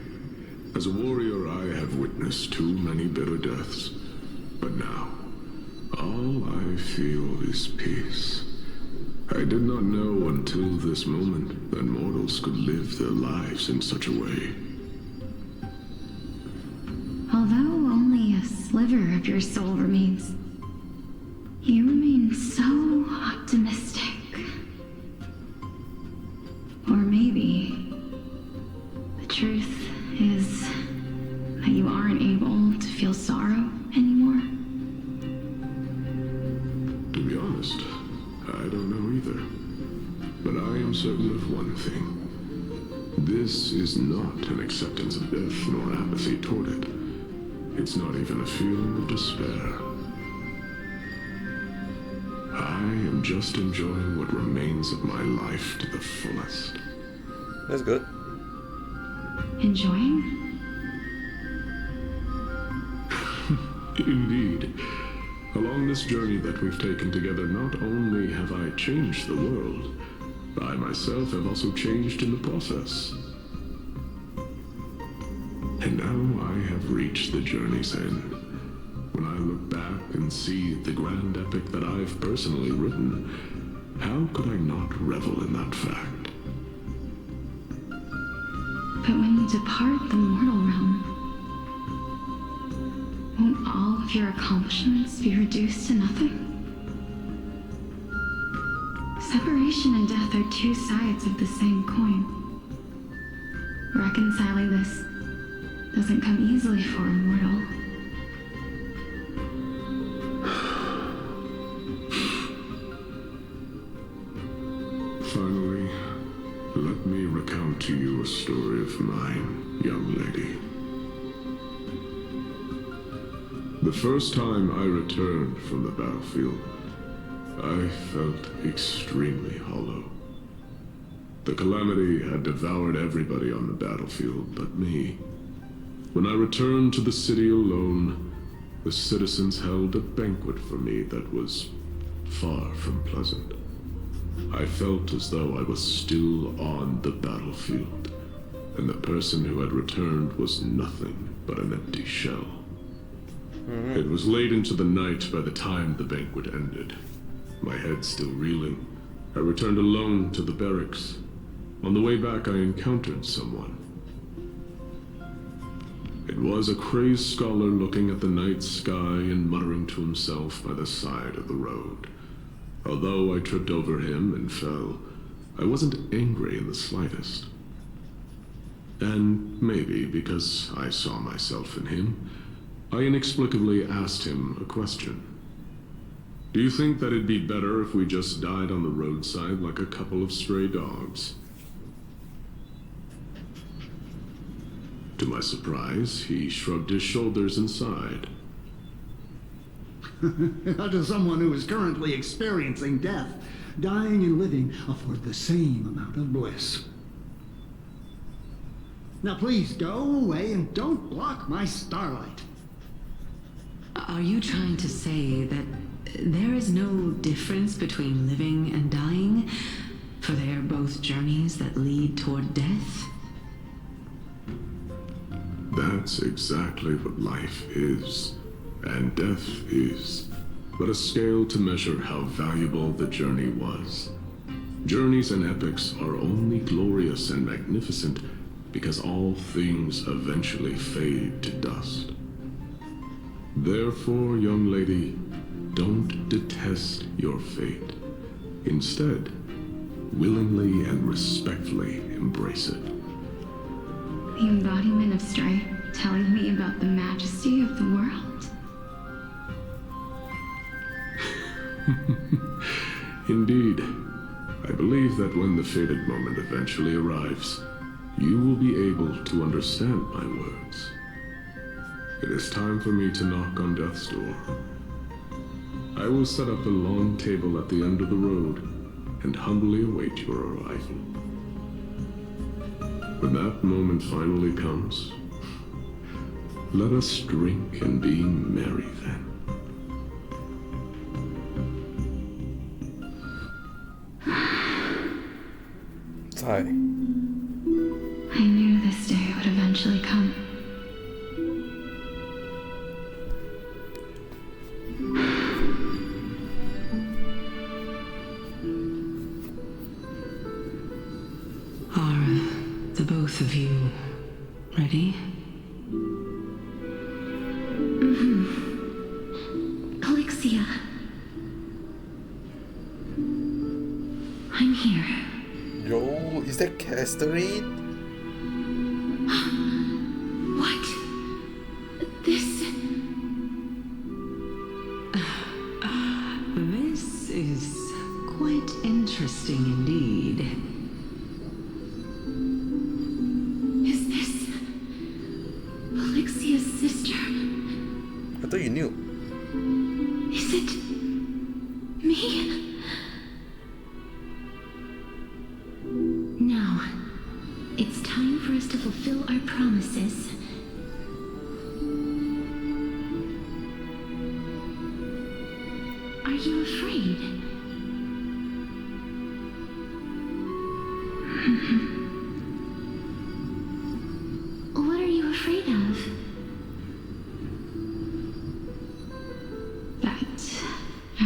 As a warrior, I have witnessed too many bitter deaths. But now, all I feel is peace. I did not know until this moment that mortals could live their lives in such a way. Although only a sliver of your soul remains, you remain so optimistic. Or maybe the truth is that you aren't able to feel sorrow anymore. To be honest, I don't know either. But I am certain of one thing. This is not an acceptance of death nor apathy toward it. It's not even a feeling of despair. I am just enjoying what remains of my life to the fullest. That's good. Enjoying? Indeed. Along this journey that we've taken together, not only have I changed the world, I myself have also changed in the process. And now I have reached the journey's end. When I look back and see the grand epic that I've personally written, how could I not revel in that fact? But when you depart the mortal realm, won't all of your accomplishments be reduced to nothing? Separation and death are two sides of the same coin. Reconciling this doesn't come easily for a mortal. Finally, let me recount to you a story of mine, young lady. The first time I returned from the battlefield, I felt extremely hollow. The calamity had devoured everybody on the battlefield but me. When I returned to the city alone, the citizens held a banquet for me that was far from pleasant. I felt as though I was still on the battlefield, and the person who had returned was nothing but an empty shell. It was late into the night by the time the banquet ended. My head still reeling, I returned alone to the barracks. On the way back, I encountered someone. It was a crazed scholar looking at the night sky and muttering to himself by the side of the road. Although I tripped over him and fell, I wasn't angry in the slightest. And maybe because I saw myself in him, I inexplicably asked him a question. Do you think that it'd be better if we just died on the roadside like a couple of stray dogs? To my surprise, he shrugged his shoulders and sighed. To someone who is currently experiencing death, dying and living afford the same amount of bliss. Now please go away and don't block my starlight. Are you trying to say that there is no difference between living and dying? For they are both journeys that lead toward death? That's exactly what life is, and death is but a scale to measure how valuable the journey was. Journeys and epics are only glorious and magnificent because all things eventually fade to dust. Therefore, young lady, don't detest your fate. Instead, willingly and respectfully embrace it. The embodiment of strife telling me about the majesty of the world. Indeed. I believe that when the fated moment eventually arrives, you will be able to understand my words. It is time for me to knock on death's door. I will set up a long table at the end of the road and humbly await your arrival. When that moment finally comes, let us drink and be merry then. Hi. I knew this day would eventually come. Are the both of you ready? Alexia. I'm here. Yo, is that Casterade? What? This... This is quite interesting indeed. Is this... Alexia's sister? I thought you knew. Is it... me? Now, it's time for us to fulfill our promises. Are you afraid? What are you afraid of? That I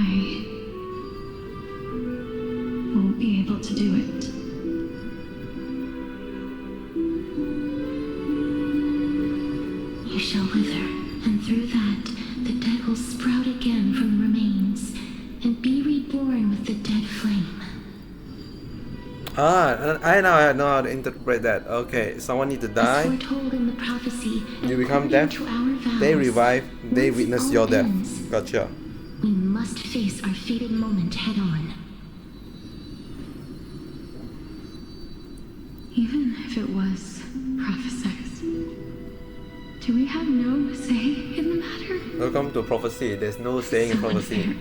won't be able to do it. You shall wither, and through that, the dead will sprout again from the remains, and be reborn with the dead flame. Ah, I know how to interpret that. Okay, someone need to As die, foretold in the prophecy, you become according death, to our vows, they revive, they once it witness all your death. ends, Gotcha. we must face our fated moment head on. Even if it was prophesied, do we have no say in the matter? Welcome to prophecy. There's no saying in So prophecy. unfair.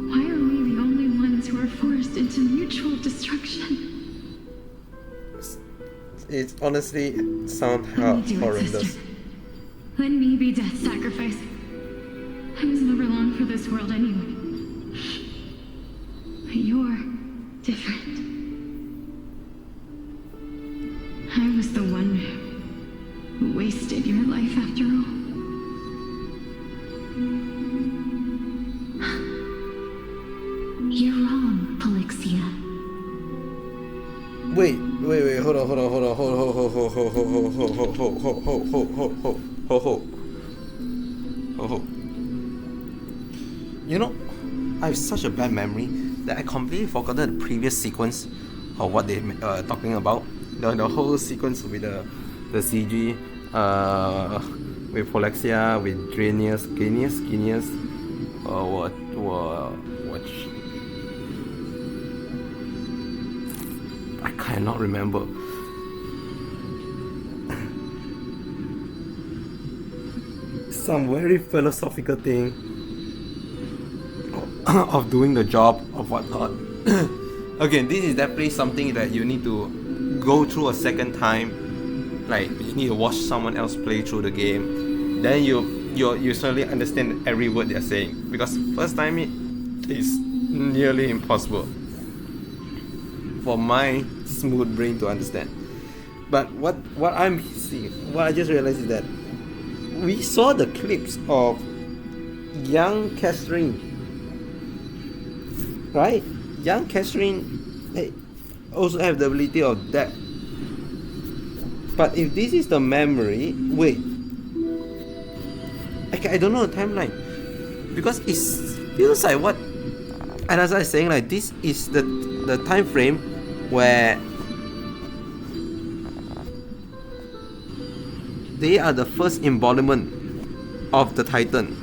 Why are we the only ones who are forced into mutual destruction? It honestly sounds Let me do it, horrendous. sister. Let me be death sacrifice. I was never long for this world anyway. But you're different. I was the one who wasted your life after all. You're wrong, Polixia. Wait, hold on. You know, I have such a bad memory that I completely forgotten the previous sequence of what they talking about. The whole sequence with the CG, with Polexia, with Genius, what? I cannot remember. Some very philosophical thing of doing the job of whatnot. Again, this is definitely something that you need to go through a second time. Like, you need to watch someone else play through the game. Then you you certainly understand every word they're saying, because first time it is nearly impossible for my smooth brain to understand. But what I'm seeing, what I just realized is that we saw the clips of young Catherine, right? Young Catherine also have the ability of that. But if this is the memory, wait, I don't know the timeline, because it feels like what, and as I was saying, like this is the time frame where they are the first embodiment of the Titan,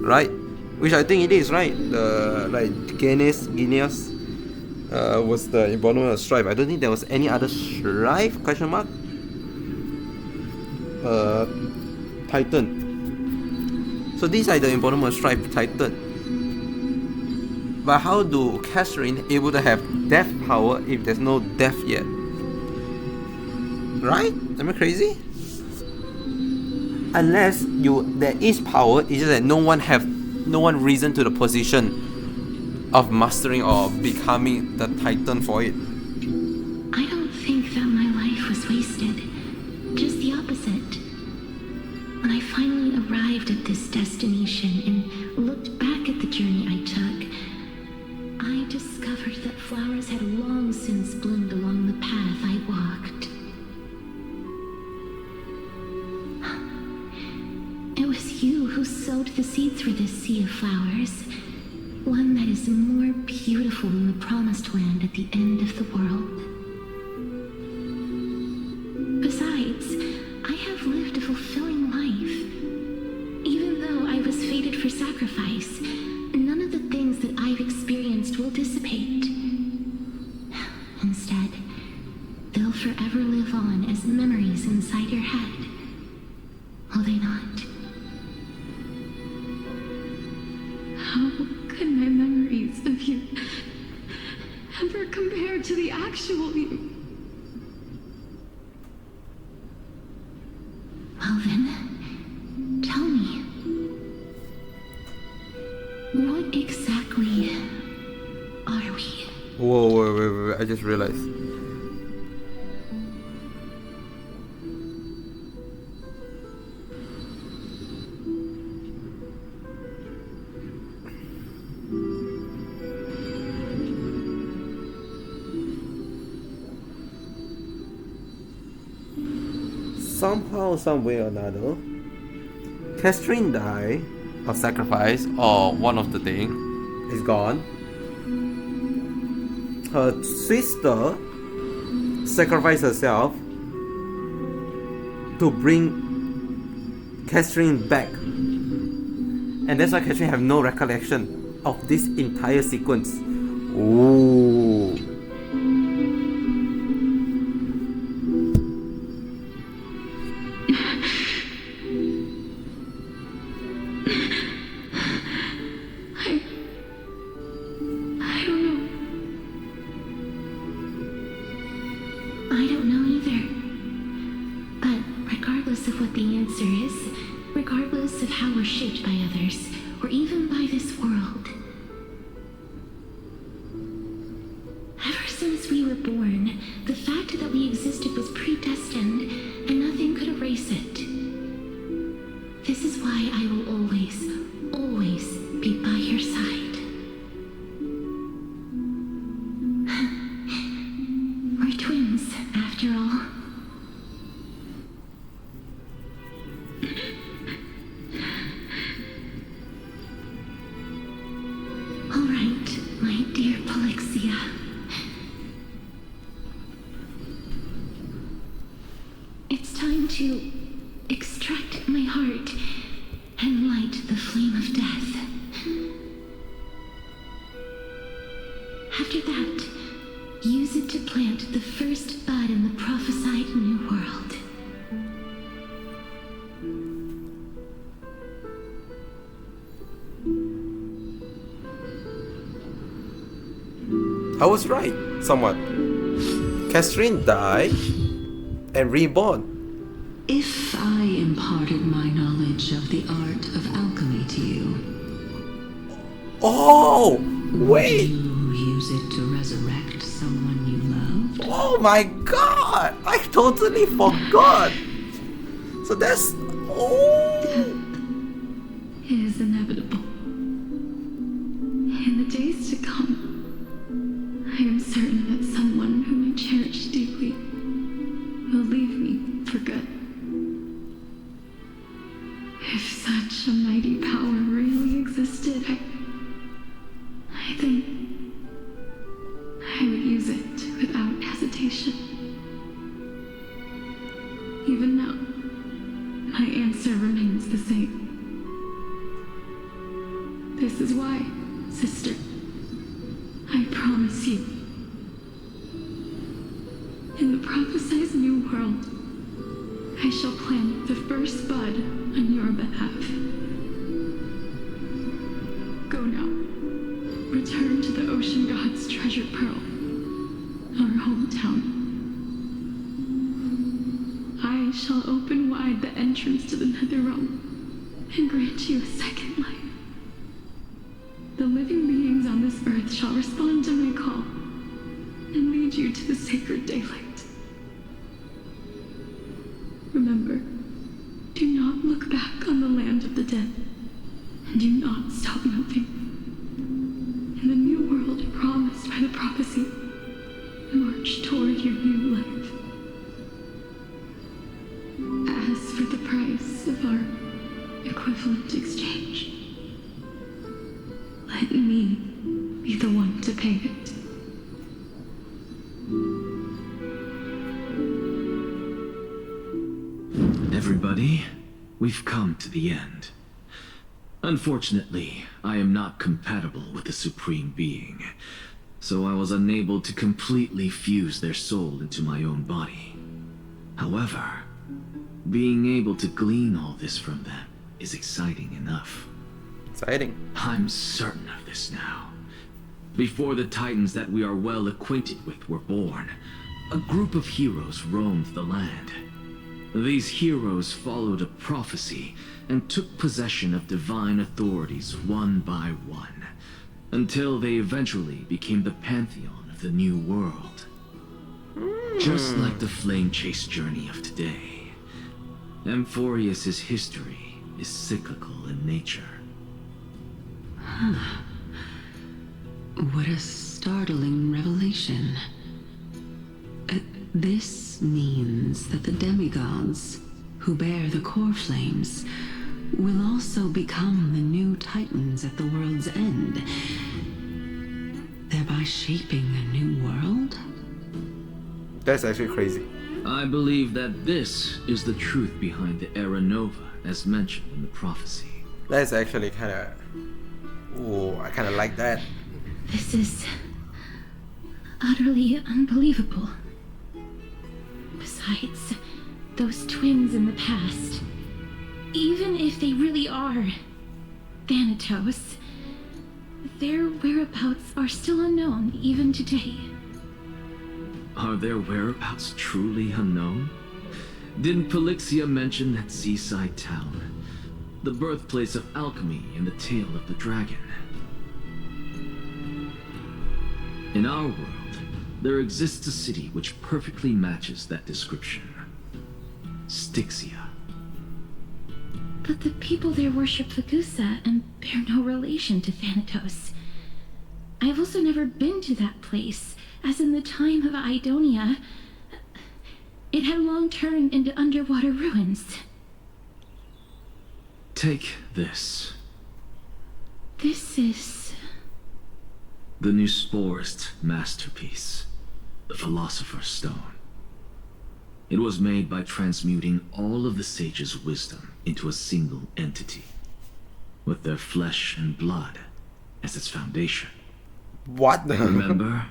right? Which I think it is, right? The like Guinness was the embodiment of strife. I don't think there was any other strife question mark Titan. So these are the embodiment of strife Titan. But how do Catherine able to have death power if there's no death yet? Right? Am I crazy? Unless there is power, it's just that no one risen to the position of mastering or becoming the Titan for it. I don't think that my life was wasted. Just the opposite. When I finally arrived at this destination and looked back at the journey I took, I discovered that flowers had long since bloomed along the path I walked. It was you who sowed the seeds for this sea of flowers, one that is more beautiful than the promised land at the end of the world. Besides, I have lived a fulfilling life. Even though I was fated for sacrifice, none of the things that I've experienced will dissipate. Instead, they'll forever live on as memories inside your head. Will they not? How could my memories of you ever compare to the actual you? Well then, tell me, what exactly are we? Whoa, wait, I just realized. Somehow, some way or another, Catherine died or sacrifice or one of the thing is gone. Her sister sacrificed herself to bring Catherine back, and that's why Catherine have no recollection of this entire sequence. Ooh. I don't know either. But regardless of what the answer is, regardless of how we're shaped by others, or even by this world, ever since we were born, the fact that we existed was predestined, and nothing could erase it. This is why I will always, always be by your side. We're twins, after all. All right, my dear Polixia. It's time to extract my heart and light the flame of death. After that, use it to plant the first bud in the prophesied new world. I was right, somewhat. Catherine died and reborn. If I imparted my knowledge of the art of alchemy to you, Oh, would wait. you use it to resurrect someone you loved? Oh my god! I totally forgot. So that's It is inevitable. In the days to come, I am certain that someone whom I cherish deeply will leave me for good. If such a mighty power really existed, I think I would use it without hesitation. Even now, my answer remains the same. This is why, sister, I promise you, in the prophesied new world, I shall plant the first bud on your behalf. Go now. Return to the ocean god's treasure pearl, our hometown. I shall open wide the entrance to the nether realm and grant you a second life. The living beings on this earth shall respond to my call and lead you to the sacred daylight. Remember, do not look back on the land of the dead, and do not stop moving. In the new world promised by the prophecy, march toward your new life. As for the price of our equivalent exchange, let me be the one to pay it. Everybody, we've come to the end. Unfortunately, I am not compatible with the Supreme Being, so I was unable to completely fuse their soul into my own body. However, being able to glean all this from them is exciting enough. exciting. I'm certain of this now. Before the Titans that we are well acquainted with were born, a group of heroes roamed the land. These heroes followed a prophecy and took possession of divine authorities one by one, until they eventually became the pantheon of the new world. Just like the flame chase journey of today, Amphorius's history is cyclical in nature. What a startling revelation. This means that the demigods, who bear the core flames, will also become the new titans at the world's end, thereby shaping a new world? That's actually crazy. I believe that this is the truth behind the Era Nova, as mentioned in the prophecy. That's actually kind of... Ooh, I kind of like that. This is utterly unbelievable. Besides, those twins in the past, even if they really are Thanatos, their whereabouts are still unknown even today. Are their whereabouts truly unknown? Didn't Polixia mention that seaside town? The birthplace of alchemy in the tale of the dragon? In our world, there exists a city which perfectly matches that description. Styxia. But the people there worship Fagusa and bear no relation to Thanatos. I've also never been to that place, as in the time of Idonia, it had long turned into underwater ruins. Take this. This is... the Nusporist masterpiece, the Philosopher's Stone. It was made by transmuting all of the sages' wisdom into a single entity, with their flesh and blood as its foundation. What the... Remember?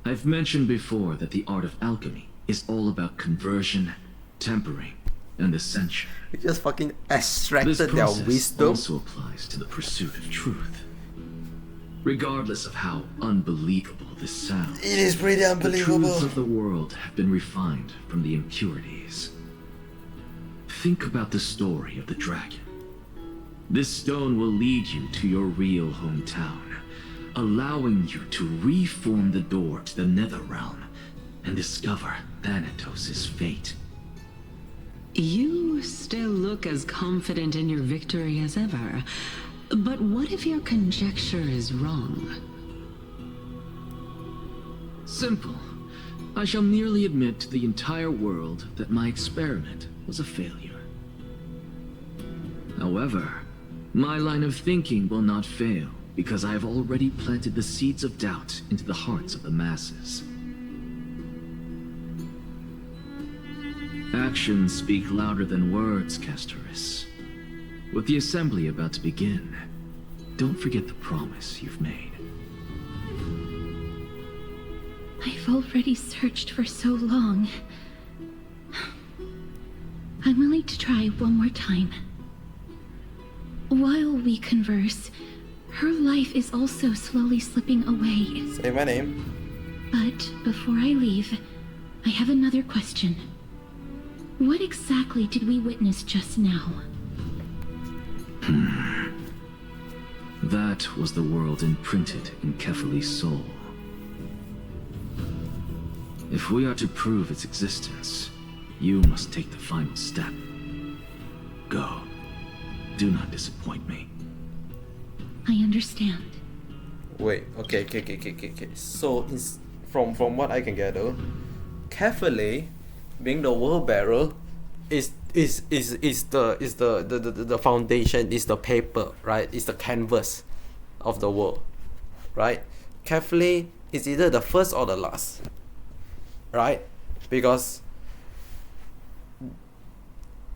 I've mentioned before that the art of alchemy is all about conversion, tempering, and ascension. You just fucking This extracted their process wisdom. also applies to the pursuit of truth. Regardless of how unbelievable this sounds, It is pretty the unbelievable. truths of the world have been refined from the impurities. think about the story of the dragon. This stone will lead you to your real hometown, allowing you to reform the door to the Nether Realm and discover Thanatos' fate. You still look as confident in your victory as ever. But what if your conjecture is wrong? Simple. I shall merely admit to the entire world that my experiment was a failure. However, my line of thinking will not fail because I have already planted the seeds of doubt into the hearts of the masses. Actions speak louder than words, Castoris. With the assembly about to begin, don't forget the promise you've made. I've already searched for so long. I'm willing to try one more time. While we converse, her life is also slowly slipping away. Say my name. But before I leave, I have another question. What exactly did we witness just now? That was the world imprinted in Kefali's soul. If we are to prove its existence, you must take the final step. Go. Do not disappoint me. I understand. Wait, okay. So, from what I can gather, Kefali, being the world bearer, is the foundation, is the paper, right? Is the canvas of the world, right? Kefali is either the first or the last, right? Because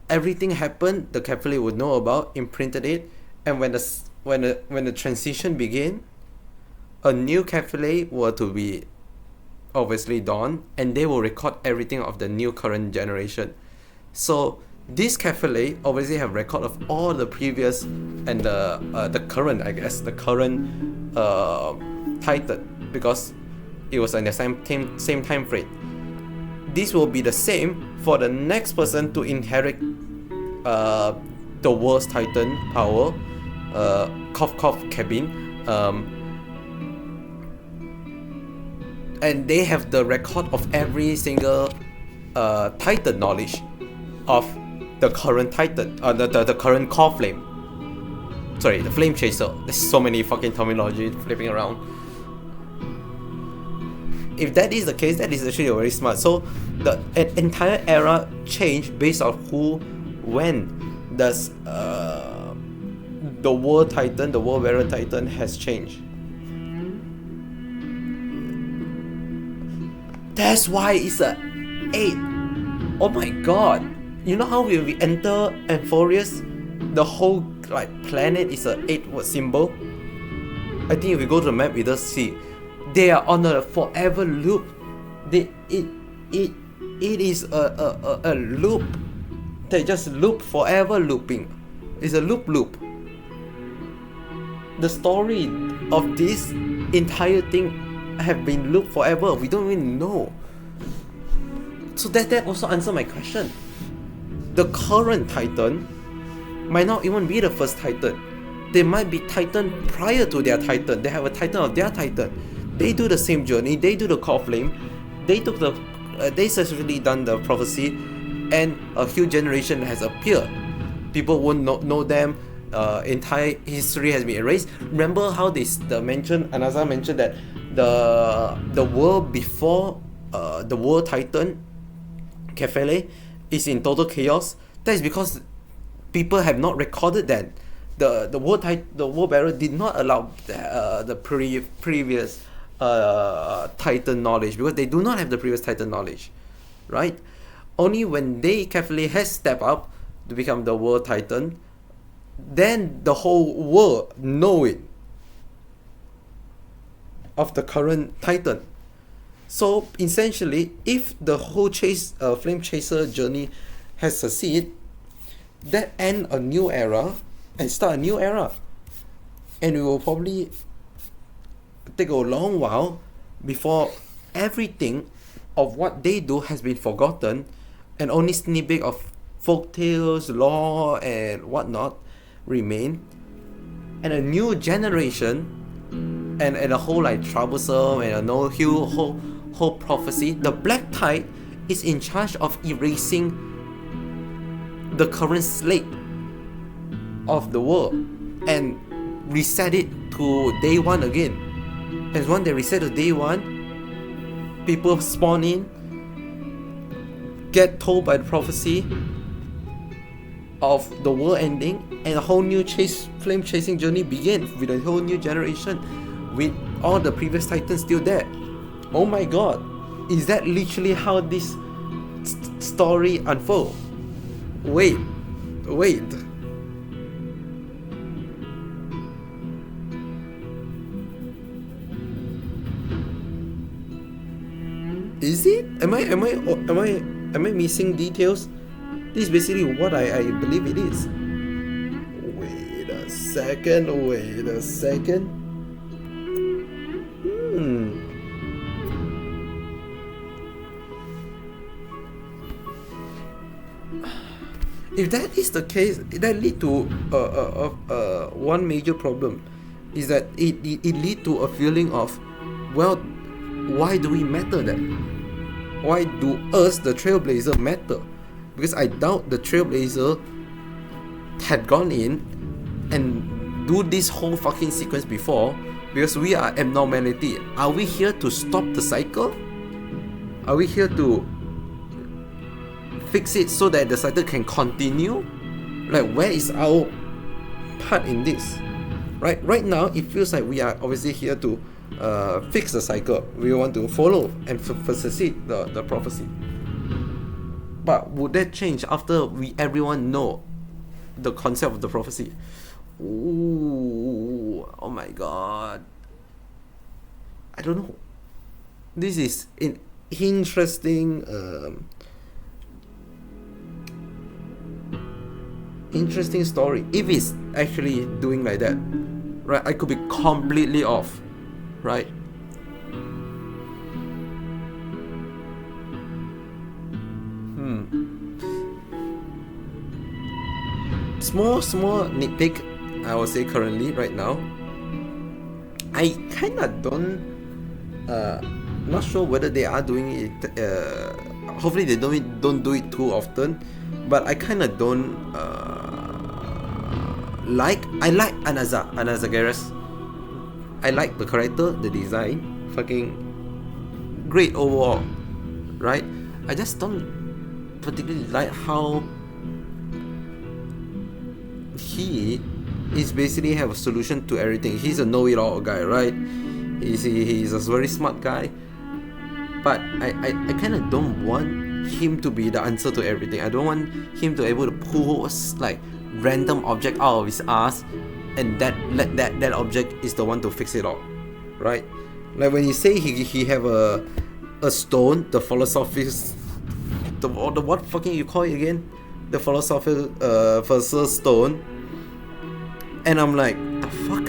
everything happened, the Kefali would know about, imprinted it, and when the transition began, a new Kefali were to be obviously dawn, and they will record everything of the new current generation. So this Kefali obviously have record of all the previous and the current, I guess, the current Titan, because it was in the same time frame. This will be the same for the next person to inherit the world's Titan power, Cough cabin, and they have the record of every single Titan knowledge of the current Titan, the current core flame. Sorry, the flame chaser. There's so many fucking terminology flipping around. If that is the case, that is actually very smart. So the entire era changed based on who, when does the world Titan, the world bearer Titan has changed. That's why it's a 8. Oh my god. You know how when we enter Amphorius, the whole planet is a 8 word symbol? I think if we go to the map, we just see they are on a forever loop. It is a loop. They just loop, forever looping. It's a loop. The story of this entire thing have been looped forever. We don't even know. So that also answers my question. The current Titan might not even be the first Titan. They might be Titan prior to their Titan. They have a Titan of their Titan. They do the same journey. They do the core flame. They took the. They successfully done the prophecy, and a huge generation has appeared. People won't know them. Entire history has been erased. Remember how Anaza mentioned that the world before the world Titan, Kefali, is in total chaos. That is because people have not recorded that. The world bearer did not allow the previous Titan knowledge, because they do not have the previous Titan knowledge, right? Only when they Kefali has stepped up to become the world Titan, then the whole world know it of the current Titan. So essentially, if the whole flame chaser journey has succeeded, that end a new era and start a new era, and it will probably take a long while before everything of what they do has been forgotten, and only snippet of folk tales, lore, and whatnot remain, and a new generation, and a whole like troublesome and a whole prophecy. The Black Tide is in charge of erasing the current slate of the world and reset it to day one again. And when they reset to day one, people spawn in, get told by the prophecy of the world ending, and a whole new flame chasing journey begins with a whole new generation with all the previous titans still there. Oh my god, is that literally how this story unfolds? Wait. Is it? Am I missing details? This is basically what I believe it is. Wait a second. If that is the case, that lead to one major problem, is that it lead to a feeling of, well, why do we matter then? Why do us, the Trailblazer, matter? Because I doubt the Trailblazer had gone in and do this whole fucking sequence before, because we are abnormality. Are we here to stop the cycle? Are we here to fix it so that the cycle can continue? Like, where is our part in this? Right now, it feels like we are obviously here to fix the cycle. We want to follow and facilitate the prophecy. But would that change after everyone know the concept of the prophecy? Ooh, oh my god. I don't know. This is an interesting story. If it's actually doing like that, right? I could be completely off, right? Small nitpick, I would say currently right now. I kinda don't not sure whether they are doing it. Hopefully they don't do it too often. But I kinda don't I like Anazagaras. I like the character, the design, fucking great overall, right? I just don't particularly like how he is basically have a solution to everything. He's a know-it-all guy, right? He's a very smart guy, but I kind of don't want him to be the answer to everything. I don't want him to be able to pull like random object out of his ass, and that object is the one to fix it all, right? Like when you say he have a stone, the philosophical, the what fucking you call it again? The philosophical stone, and I'm like, the fuck?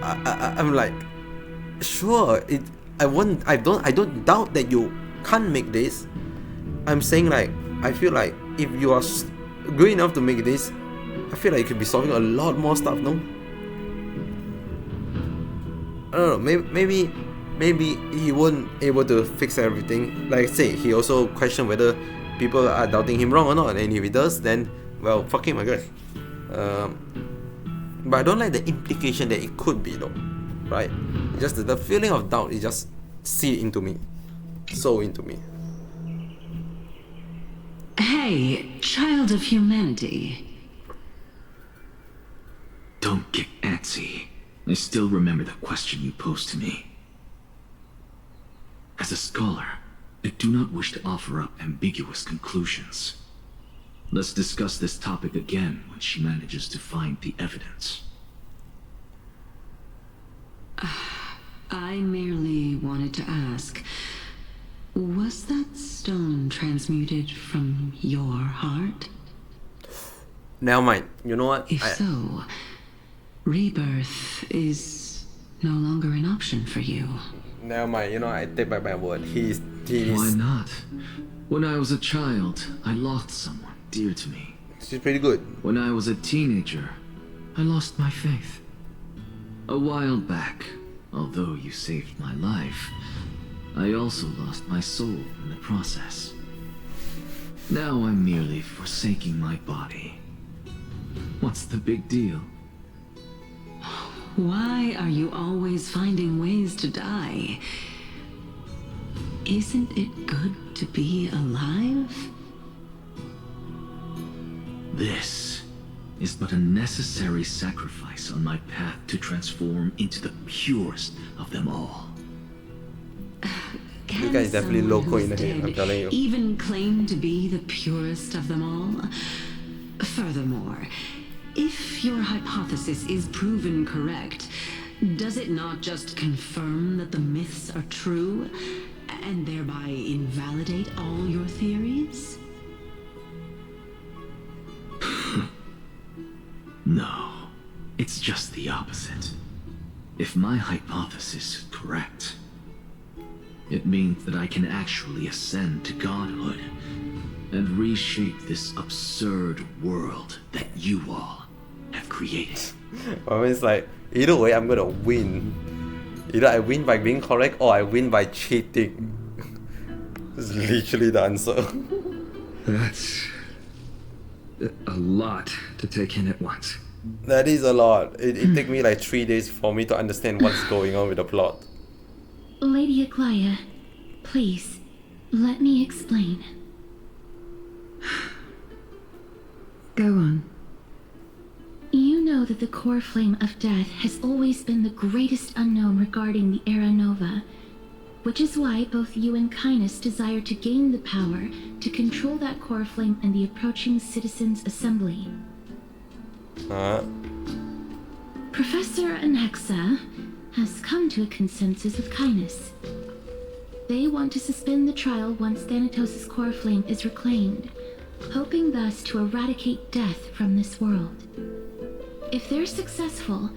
I'm like, sure, I don't doubt that you can't make this. I'm saying, like, I feel like if you are good enough to make this, I feel like you could be solving a lot more stuff, no? I don't know, maybe he won't able to fix everything. Like I say, he also questioned whether people are doubting him wrong or not, and if he does, then, well, fuck him, I guess. But I don't like the implication that it could be, though, right? Just the feeling of doubt, it just seep into me, so into me. Hey, child of humanity. Don't get antsy. I still remember the question you posed to me. As a scholar, I do not wish to offer up ambiguous conclusions. Let's discuss this topic again when she manages to find the evidence. I merely wanted to ask, was that stone transmuted from your heart? Never mind. You know what? If so, rebirth is no longer an option for you. Never mind, I take back my word. He is. Why not? When I was a child, I lost someone dear to me. She's pretty good. When I was a teenager, I lost my faith. A while back, although you saved my life, I also lost my soul in the process. Now I'm merely forsaking my body. What's the big deal? Why are you always finding ways to die? Isn't it good to be alive? This is but a necessary sacrifice on my path to transform into the purest of them all. This guy is definitely someone loco in the who's head, I'm dead telling you. even claim to be the purest of them all? Furthermore, if your hypothesis is proven correct, does it not just confirm that the myths are true, and thereby invalidate all your theories? No, it's just the opposite. If my hypothesis is correct, it means that I can actually ascend to godhood and reshape this absurd world that you all have created. I mean, it's like, either way, I'm gonna win. Either I win by being correct or I win by cheating. This is literally the answer. That's a lot to take in at once. That is a lot. It took me like 3 days for me to understand what's going on with the plot. Lady Aglaya, please, let me explain. Go on. You know that the core flame of death has always been the greatest unknown regarding the Era Nova, which is why both you and Kynus desire to gain the power to control that core flame and the approaching Citizens' Assembly. Professor Anexa has come to a consensus with Kynus. They want to suspend the trial once Thanatos' core flame is reclaimed, hoping thus to eradicate death from this world. If they're successful,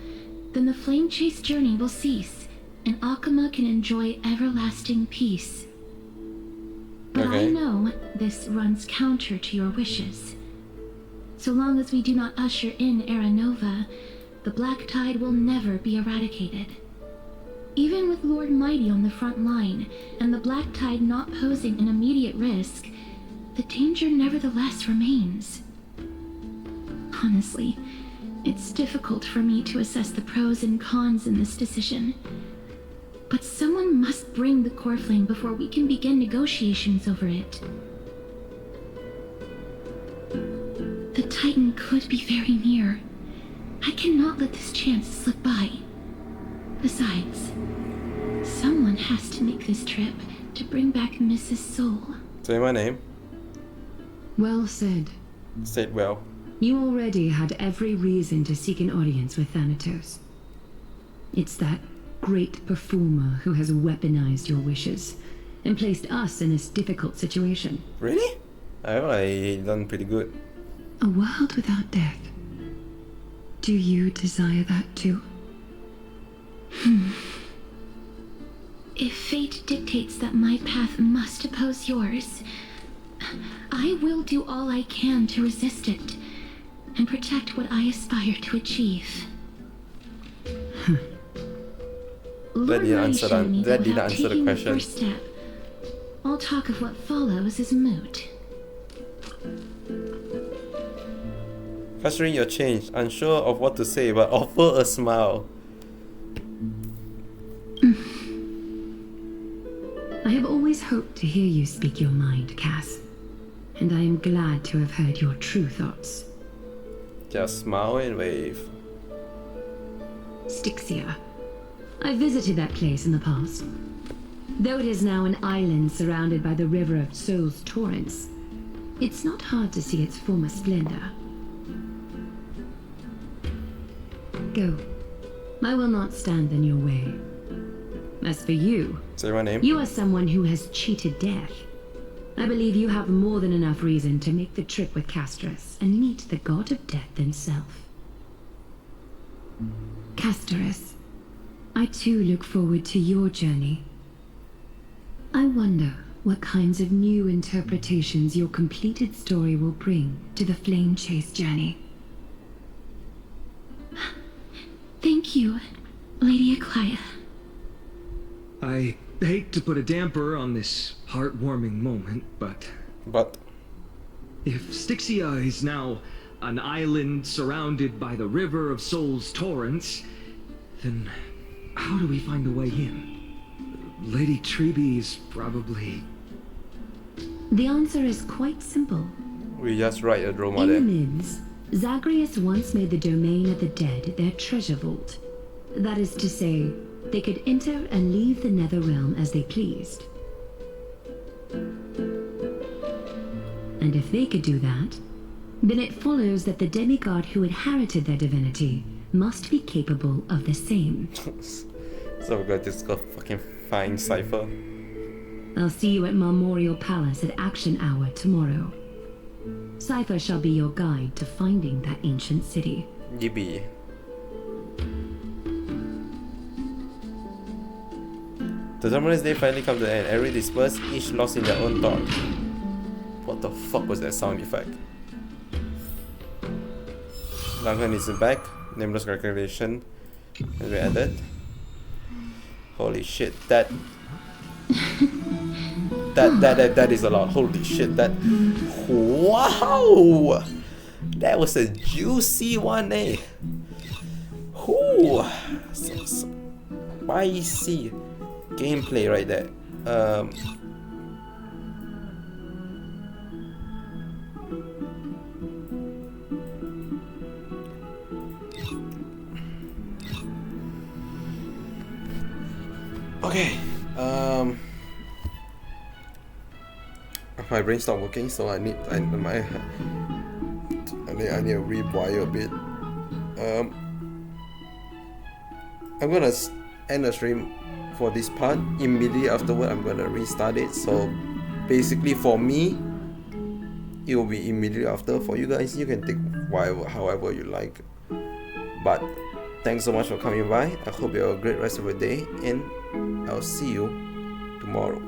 then the flame chase journey will cease, and Akuma can enjoy everlasting peace. But I know this runs counter to your wishes. So long as we do not usher in Era Nova, the Black Tide will never be eradicated. Even with Lord Mighty on the front line, and the Black Tide not posing an immediate risk, the danger nevertheless remains. Honestly, it's difficult for me to assess the pros and cons in this decision. But someone must bring the core flame before we can begin negotiations over it. The Titan could be very near. I cannot let this chance slip by. Besides, someone has to make this trip to bring back Mrs. Soul. Say my name. Well said. Said well. You already had every reason to seek an audience with Thanatos. It's that great performer who has weaponized your wishes and placed us in this difficult situation. Really? I feel like he done pretty good. A world without death. Do you desire that too? If fate dictates that my path must oppose yours, I will do all I can to resist it and protect what I aspire to achieve. That didn't answer the question. First step, all talk of what follows is moot. Considering your change, unsure of what to say, but offer a smile. I have always hoped to hear you speak your mind, Cass. And I am glad to have heard your true thoughts. Just smile and wave. Styxia. I visited that place in the past. Though it is now an island surrounded by the river of Soul's torrents, it's not hard to see its former splendor. Go. I will not stand in your way. As for you, say my name. You are someone who has cheated death. I believe you have more than enough reason to make the trip with Castorus and meet the god of death himself. Castorus, I too look forward to your journey. I wonder what kinds of new interpretations your completed story will bring to the Flame Chase journey. Thank you, Lady Aklaya. I hate to put a damper on this heartwarming moment, but if Styxia is now an island surrounded by the River of Souls torrents, then how do we find a way in? Lady Trebe is probably... The answer is quite simple. We just write a drama In the there. Mids, Zagreus once made the domain of the dead their treasure vault. That is to say, they could enter and leave the Netherrealm as they pleased. And if they could do that, then it follows that the demigod who inherited their divinity must be capable of the same. So we're gonna just go fucking find Cypher. I'll see you at Memorial Palace at Action Hour tomorrow. Cypher shall be your guide to finding that ancient city. Yippee. The Summoner's Day finally come to an end. Every dispersed, each lost in their own thought. What the fuck was that sound effect? Duncan is back. Nameless recognition has been added. Holy shit, that is a lot. Holy shit, that... Wow! That was a juicy one, eh? Ooh, so spicy gameplay right there. Okay. My brain stopped working, so I need to rewire a bit. I'm gonna end the stream for this part. Immediately afterward, I'm gonna restart it. So basically, for me, it will be immediately after. For you guys, you can take however you like. But thanks so much for coming by. I hope you have a great rest of your day, and I'll see you tomorrow.